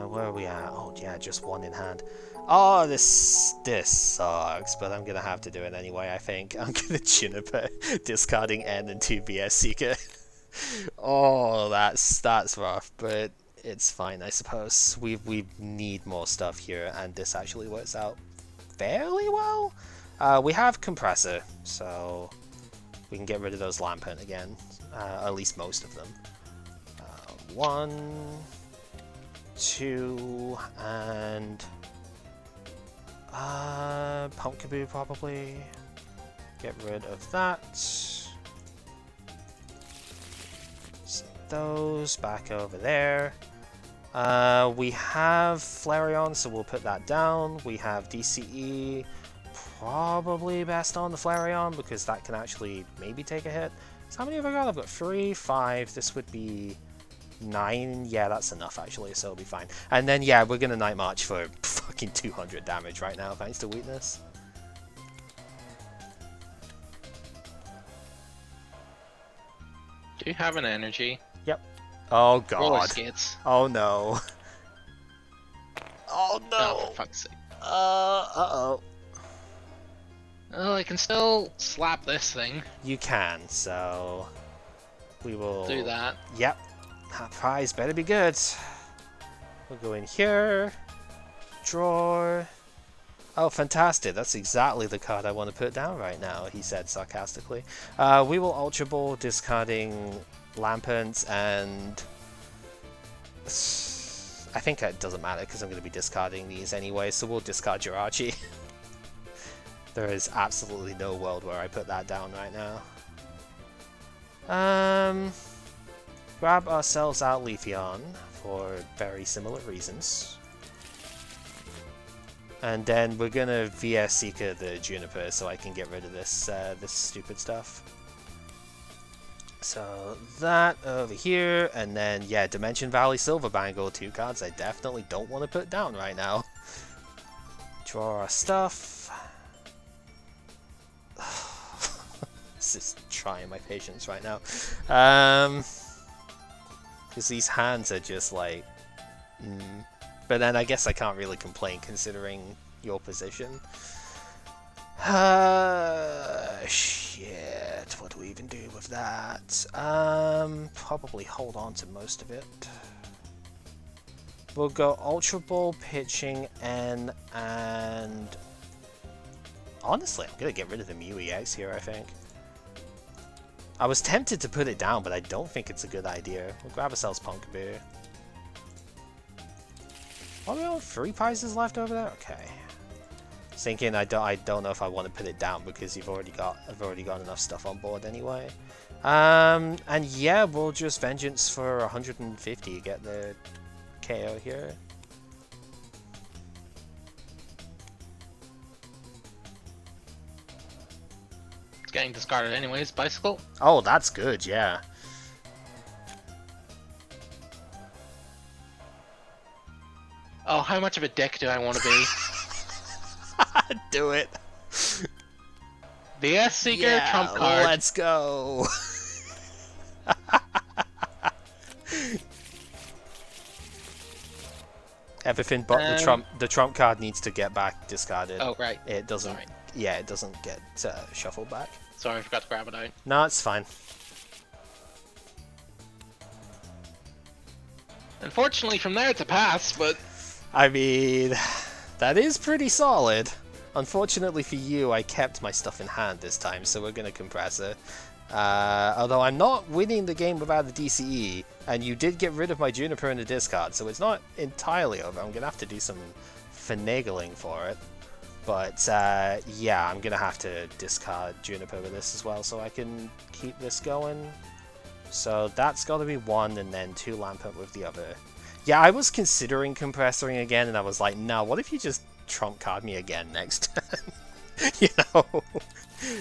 Where are we at? Oh yeah, just 1 in hand. Oh, this sucks, but I'm gonna have to do it anyway. I think I'm gonna Juniper, discarding N and 2 VS Seeker. Oh, that's rough, but it's fine, I suppose. We need more stuff here, and this actually works out fairly well. We have Compressor, so we can get rid of those Lampent again, at least most of them. 1, 2, and Pumpkaboo probably. Get rid of that. Set those back over there. We have Flareon, so we'll put that down. We have DCE, probably best on the Flareon, because that can actually maybe take a hit. So how many have I got? I've got 3, 5, this would be 9. Yeah, that's enough actually, so it'll be fine. And then yeah, we're gonna Night March for fucking 200 damage right now, thanks to weakness. Do you have an energy? Yep. Oh Roller god. skates. Oh no. Oh no. Oh, for fuck's sake. Uh-oh. Well, I can still slap this thing. You can, so we will Do that. Yep. That prize better be good. We'll go in here. Draw. Oh, fantastic. That's exactly the card I want to put down right now, he said sarcastically. We will Ultra Ball, discarding Lampent, and I think it doesn't matter because I'm going to be discarding these anyway, so we'll discard Jirachi. There is absolutely no world where I put that down right now. Grab ourselves out Leafeon for very similar reasons. And then we're gonna VS Seeker the Juniper so I can get rid of this this stupid stuff. So that over here, and then yeah, Dimension Valley Silver Bangle, 2 cards I definitely don't want to put down right now. Draw our stuff. This is trying my patience right now. Because these hands are just like... But then I guess I can't really complain considering your position. Shit, what do we even do with that? Probably hold on to most of it. We'll go Ultra Ball, Pitching, N, and... Honestly, I'm gonna get rid of the Mew EX here, I think. I was tempted to put it down, but I don't think it's a good idea. We'll grab ourselves Punkaboo. Oh, we have 3 prizes left over there? Okay. Thinking I don't know if I want to put it down because I've already got enough stuff on board anyway. And yeah, we'll just Vengeance for 150 get the KO here. It's getting discarded anyways, Bicycle. Oh, that's good, yeah. Oh, how much of a dick do I want to be? Do it. The S-Seeker trump card. Let's go. Everything but the trump card needs to get back discarded. Oh, right. It doesn't. Sorry. Yeah, it doesn't get shuffled back. Sorry, I forgot to grab it out. No, it's fine. Unfortunately, from there it's a pass, but... I mean, that is pretty solid. Unfortunately for you, I kept my stuff in hand this time, so we're going to Compressor. Although I'm not winning the game without the DCE, and you did get rid of my Juniper in the discard, so it's not entirely over. I'm going to have to do some finagling for it. But yeah, I'm going to have to discard Juniper with this as well, so I can keep this going. So that's got to be 1, and then 2 Lampent with the other. Yeah, I was considering Compressoring again, and I was like, no, what if you just trump card me again next turn? You know?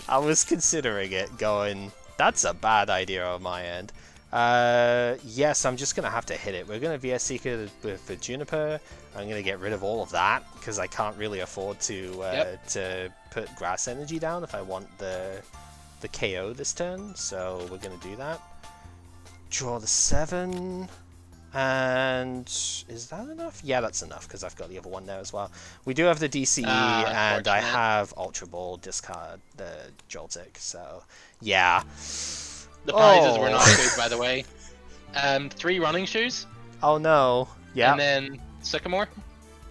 I was considering it, going, that's a bad idea on my end. Yes, I'm just going to have to hit it. We're going to VS Seeker with the Juniper. I'm going to get rid of all of that, because I can't really afford to put Grass Energy down if I want the KO this turn, so we're going to do that. Draw the 7... And is that enough? Yeah, that's enough because I've got the other one there as well. We do have the DCE, and I have Ultra Ball, discard the Joltik. So yeah, the prizes were not good, by the way. 3 running shoes. Oh no! Yeah. And then Sycamore.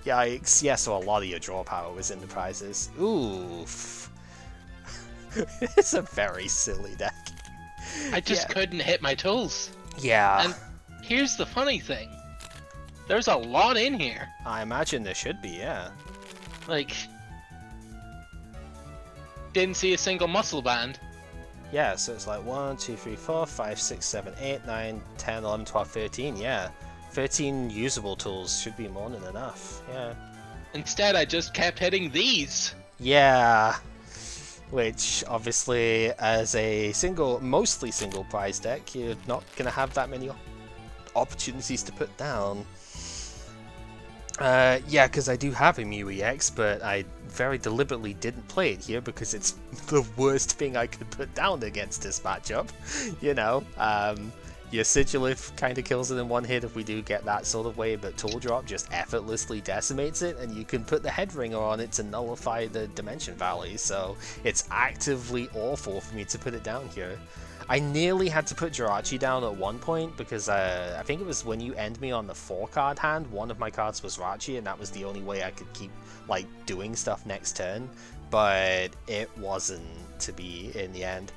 Yikes! Yeah, so a lot of your draw power was in the prizes. Oof. It's a very silly deck. I just couldn't hit my tools. Yeah. And here's the funny thing. There's a lot in here. I imagine there should be, yeah. Like, didn't see a single muscle band. Yeah, so it's like 1, 2, 3, 4, 5, 6, 7, 8, 9, 10, 11, 12, 13, yeah. 13 usable tools should be more than enough, yeah. Instead, I just kept hitting these. Yeah. Which, obviously, as a mostly single prize deck, you're not going to have that many opportunities to put down. Yeah, because I do have a Mew EX, but I very deliberately didn't play it here because it's the worst thing I could put down against this matchup. You know, your Sigilif kind of kills it in one hit if we do get that sort of way, but Tool Drop just effortlessly decimates it, and you can put the Head Ringer on it to nullify the Dimension Valley, so it's actively awful for me to put it down here. I nearly had to put Jirachi down at one point because I think it was when you end me on the 4-card hand, one of my cards was Rachi, and that was the only way I could keep like doing stuff next turn, but it wasn't to be in the end.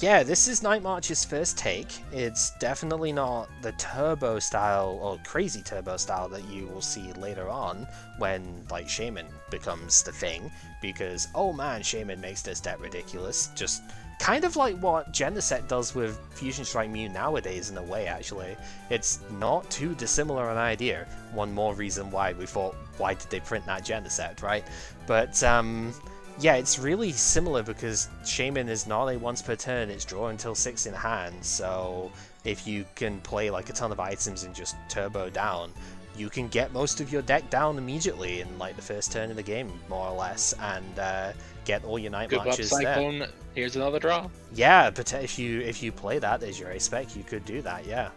Yeah, this is Night March's first take. It's definitely not the turbo style or crazy turbo style that you will see later on when like Shaman becomes the thing, because oh man, Shaman makes this deck ridiculous. Just kind of like what Genesect does with Fusion Strike Mew nowadays in a way, actually. It's not too dissimilar an idea. One more reason why we thought, why did they print that Genesect, right? But yeah, it's really similar because Shaman is not a once per turn, it's draw until 6 in hand, so if you can play like a ton of items and just turbo down, you can get most of your deck down immediately in like the first turn of the game, more or less, and get all your Night Good Marches luck, there. Cyclone. Here's another draw. Yeah, but if you play that as your ace spec, you could do that, yeah.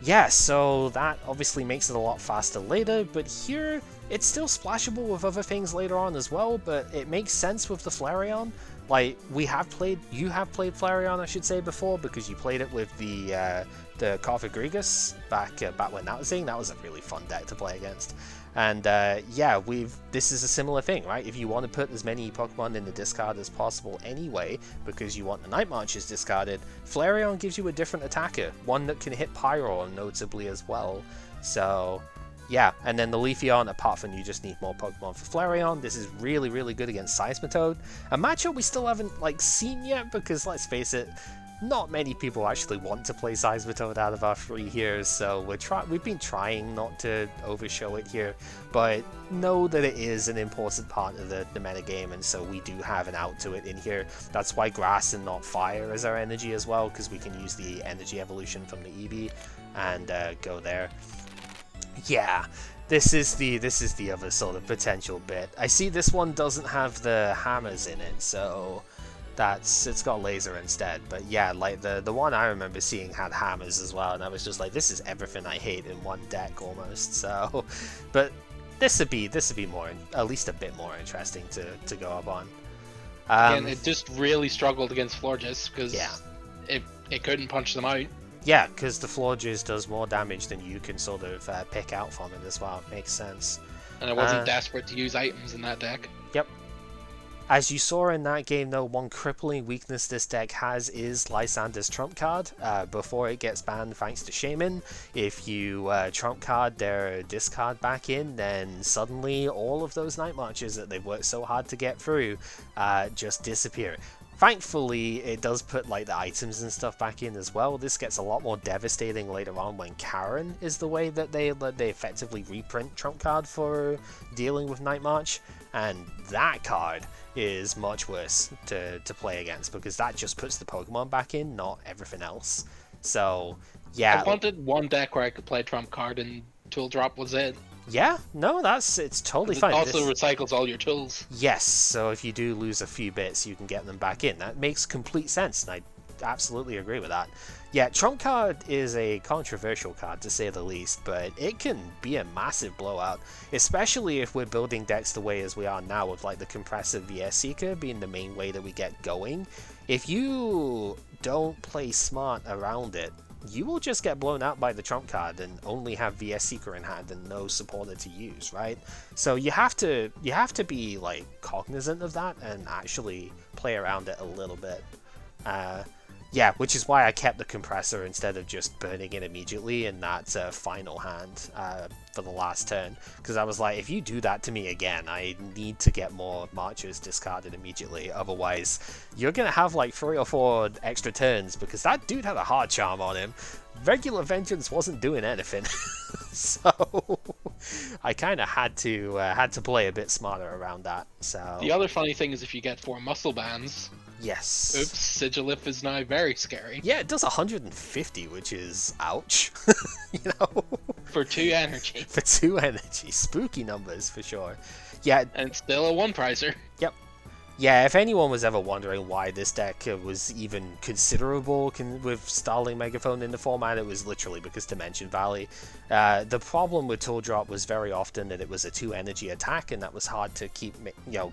Yeah, so that obviously makes it a lot faster later, but here it's still splashable with other things later on as well, but it makes sense with the Flareon. Like, you have played Flareon, I should say, before, because you played it with the Carthagrigus back when that was a thing. That was a really fun deck to play against. And yeah, this is a similar thing, right? If you want to put as many Pokemon in the discard as possible anyway, because you want the Night Marches discarded, Flareon gives you a different attacker, one that can hit Pyro notably as well. So yeah, and then the Leafeon, apart from you just need more Pokemon for Flareon, this is really, really good against Seismitoad. A matchup we still haven't like seen yet, because let's face it, not many people actually want to play Seismitoad out of our 3 here, so we've been trying not to overshow it here, but know that it is an important part of the metagame, and so we do have an out to it in here. That's why Grass and not Fire is our energy as well, because we can use the energy evolution from the Eevee and go there. Yeah, this is the other sort of potential bit. I see this one doesn't have the hammers in it, so it's got laser instead. But yeah, like the one I remember seeing had hammers as well, and I was just like, this is everything I hate in one deck almost. So, but this would be more, at least a bit more interesting to go up on. Again, it just really struggled against Florges because yeah, it couldn't punch them out. Yeah, because the Florges does more damage than you can sort of pick out from it as well. Makes sense. And I wasn't desperate to use items in that deck. Yep. As you saw in that game, though, one crippling weakness this deck has is Lysander's trump card. Before it gets banned thanks to Shaman, if you trump card their discard back in, then suddenly all of those Night Marches that they've worked so hard to get through just disappear. Thankfully, it does put like the items and stuff back in as well. This gets a lot more devastating later on when Karen is the way that they effectively reprint trump card for dealing with Night March, and that card is much worse to play against because that just puts the Pokemon back in, not everything else. So yeah, I wanted one deck where I could play trump card and tool drop was it. Yeah, no, it's totally fine. It also recycles all your tools. Yes, so if you do lose a few bits, you can get them back in. That makes complete sense, and I absolutely agree with that. Yeah, Trump card is a controversial card, to say the least, but it can be a massive blowout, especially if we're building decks the way as we are now, with like the Compressor VS Seeker being the main way that we get going. If you don't play smart around it, you will just get blown out by the trump card and only have VS Seeker in hand and no supporter to use, right? So you have to be like cognizant of that and actually play around it a little bit. Yeah, which is why I kept the Compressor instead of just burning it immediately in that final hand for the last turn, because I was like, if you do that to me again, I need to get more Marchers discarded immediately, otherwise you're gonna have like 3 or 4 extra turns, because that dude had a hard charm on him. Regular Vengeance wasn't doing anything. So I kind of had to play a bit smarter around that. So the other funny thing is if you get 4 muscle bands. Yes. Oops, Sigilif is now very scary. Yeah, it does 150, which is ouch. You know? For 2 energy. For 2 energy. Spooky numbers, for sure. Yeah. And still a 1-pricer. Yep. Yeah, if anyone was ever wondering why this deck was even considerable with Starling Megaphone in the format, it was literally because Dimension Valley. The problem with Tool Drop was very often that it was a 2 energy attack, and that was hard to keep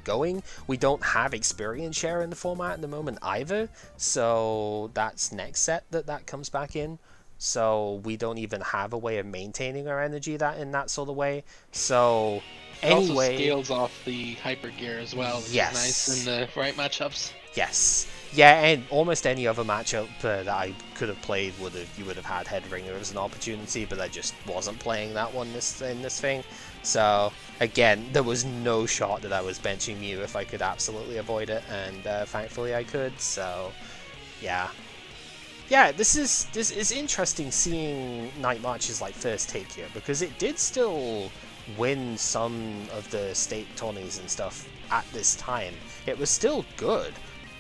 going. We don't have experience share in the format at the moment either, so that's next set that comes back in. So we don't even have a way of maintaining our energy in that sort of way. So anyway, it also scales off the hyper gear as well, which yes, is nice in the right matchups. Yes. Yeah, and almost any other matchup that I could have played you would have had Headringer as an opportunity, but I just wasn't playing that one in this thing. So again, there was no shot that I was benching Mew if I could absolutely avoid it, and thankfully I could. So yeah, yeah, this is interesting seeing Night March's like first take here, because it did still win some of the state tourneys and stuff at this time. It was still good,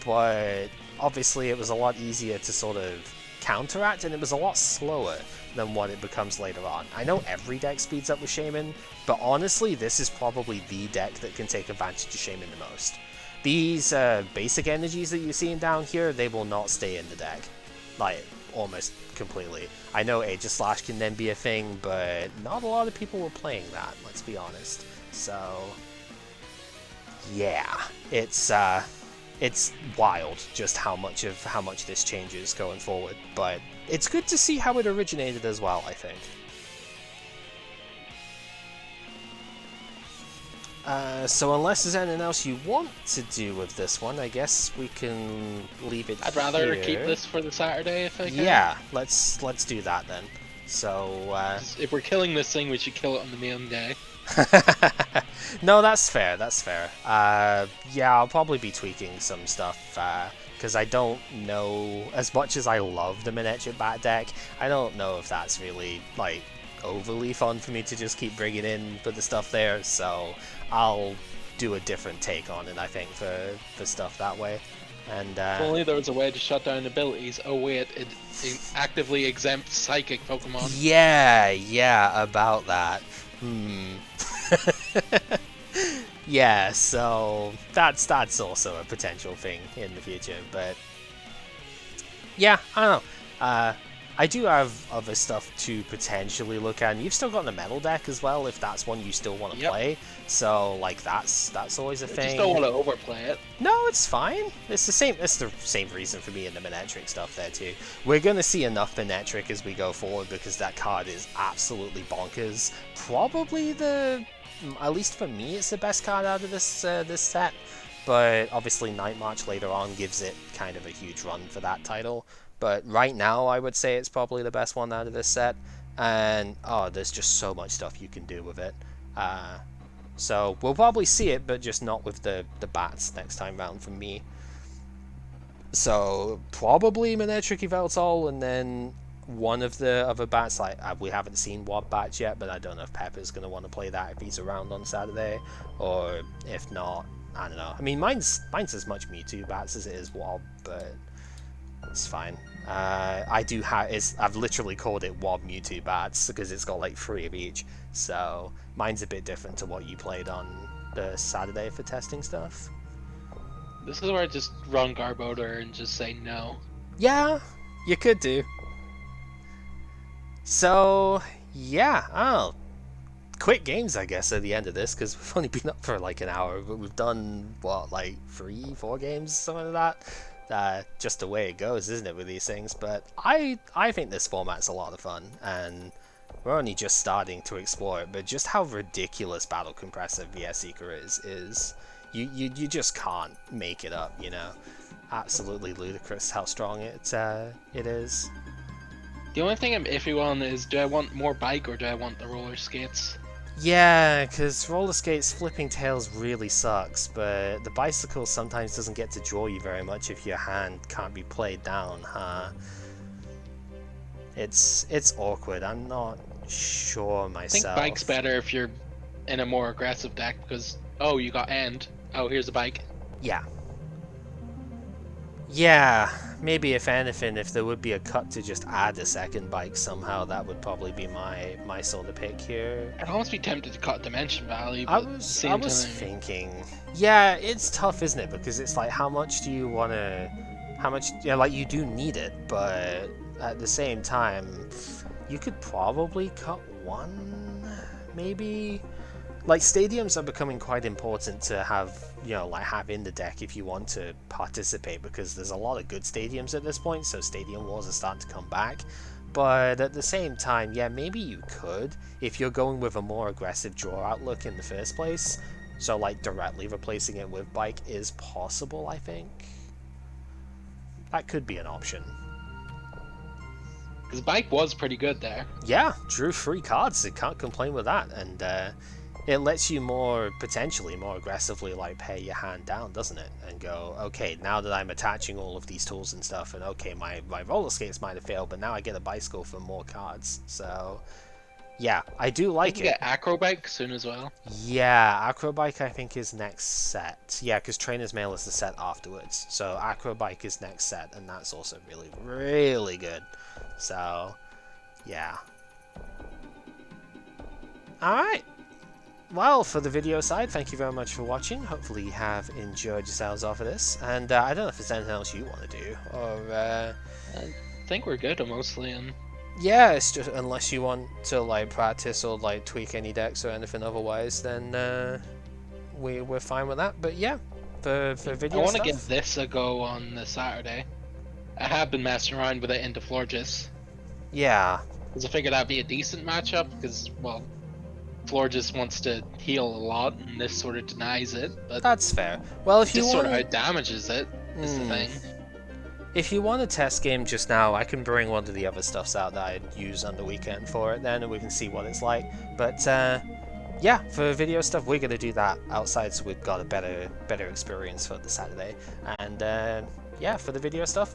but obviously it was a lot easier to sort of counteract, and it was a lot slower than what it becomes later on. I know every deck speeds up with Shaman, but honestly this is probably the deck that can take advantage of Shaman the most. These basic energies that you're seeing down here, they will not stay in the deck. Like, almost completely. I know Aegis Slash can then be a thing, but not a lot of people were playing that, let's be honest. So yeah, it's wild just how much this changes going forward, but it's good to see how it originated as well, I think. So unless there's anything else you want to do with this one, I guess we can leave it I'd rather here. keep this for the Saturday if I can. Yeah, let's do that then. So if we're killing this thing, we should kill it on the main day. no, that's fair. That's fair. Yeah, I'll probably be tweaking some stuff because I don't know, as much as I love the Manectric Bat deck, I don't know if that's really like overly fun for me to just keep bringing in for the stuff there. So I'll do a different take on it, I think, for stuff that way. And if only there was a way to shut down abilities. Oh wait, it actively exempts psychic Pokemon. Yeah, about that. Yeah, so that's also a potential thing in the future, but yeah, I don't know. I do have other stuff to potentially look at, and you've still got the metal deck as well, if that's one you still want to play. So like that's always a thing. I just don't want to overplay it. No, it's fine. It's the same reason for me and the Manectric stuff there too. We're gonna see enough Manectric as we go forward, because that card is absolutely bonkers. Probably at least for me, it's the best card out of this set. But obviously Night March later on gives it kind of a huge run for that title. But right now, I would say it's probably the best one out of this set. And, oh, there's just so much stuff you can do with it. So we'll probably see it, but just not with the bats next time round from me. So probably Manectric Yveltal, and then one of the other bats. Like we haven't seen Wobbat yet, but I don't know if Pepper's going to want to play that if he's around on Saturday. Or if not, I don't know. I mean, mine's as much Mewtwo bats as it is Wob, but it's fine. I've literally called it Wob Mewtwo bats because it's got like 3 of each. So mine's a bit different to what you played on the Saturday for testing stuff. This is where I just run Garbodor and just say no. Yeah, you could do. So yeah, quick games I guess at the end of this, because we've only been up for like an hour, but we've done what, like 3-4 games, something like that. Just the way it goes, isn't it, with these things? But I think this format's a lot of fun, and we're only just starting to explore it. But just how ridiculous Battle Compressor VS Seeker is you just can't make it up, you know. Absolutely ludicrous how strong it is. The only thing I'm iffy on is, do I want more bike or do I want the roller skates? Yeah, because roller skates flipping tails really sucks, but the bicycle sometimes doesn't get to draw you very much if your hand can't be played down, huh? It's awkward. I'm not sure myself. I think bike's better if you're in a more aggressive deck, because, oh, you got end. Oh, here's a bike. Yeah. Yeah, maybe if anything, if there would be a cut to just add a second bike somehow, that would probably be my sort of pick here. I'd almost be tempted to cut Dimension Valley, but I was thinking, yeah, it's tough, isn't it? Because it's like, how much do you want to, like, you do need it, but at the same time, you could probably cut one, maybe. Like, stadiums are becoming quite important to have, have in the deck if you want to participate, because there's a lot of good stadiums at this point, so Stadium Wars are starting to come back. But at the same time, yeah, maybe you could, if you're going with a more aggressive draw outlook in the first place. So, like, directly replacing it with bike is possible, I think. that could be an option. His bike was pretty good there. Yeah, drew 3 cards. It can't complain with that, and it lets you potentially more aggressively like pay your hand down, doesn't it? And go, okay, now that I'm attaching all of these tools and stuff, and okay, my roller skates might have failed, but now I get a bicycle for more cards. So yeah, I do like it. You get Acrobike soon as well. Yeah, Acrobike I think is next set. Yeah, because Trainer's Mail is the set afterwards. So Acrobike is next set, and that's also really, really good. So, yeah. Alright. Well, for the video side, thank you very much for watching. Hopefully you have enjoyed yourselves off of this. And I don't know if there's anything else you want to do, or... I think we're good, mostly. And yeah, it's just unless you want to like practice or like tweak any decks or anything otherwise, then we're fine with that. But yeah, for video I want to stuff, give this a go on the Saturday. I have been messing around with it into Florges. yeah, Because I figured that'd be a decent matchup, because, well, Florges wants to heal a lot, and this sort of denies it, but that's fair. Well, if you just want sort of outdamages it, is the thing. If you want a test game just now, I can bring one of the other stuffs out that I'd use on the weekend for it then, and we can see what it's like. But yeah, for video stuff, we're going to do that outside, so we've got a better experience for the Saturday. And yeah, for the video stuff,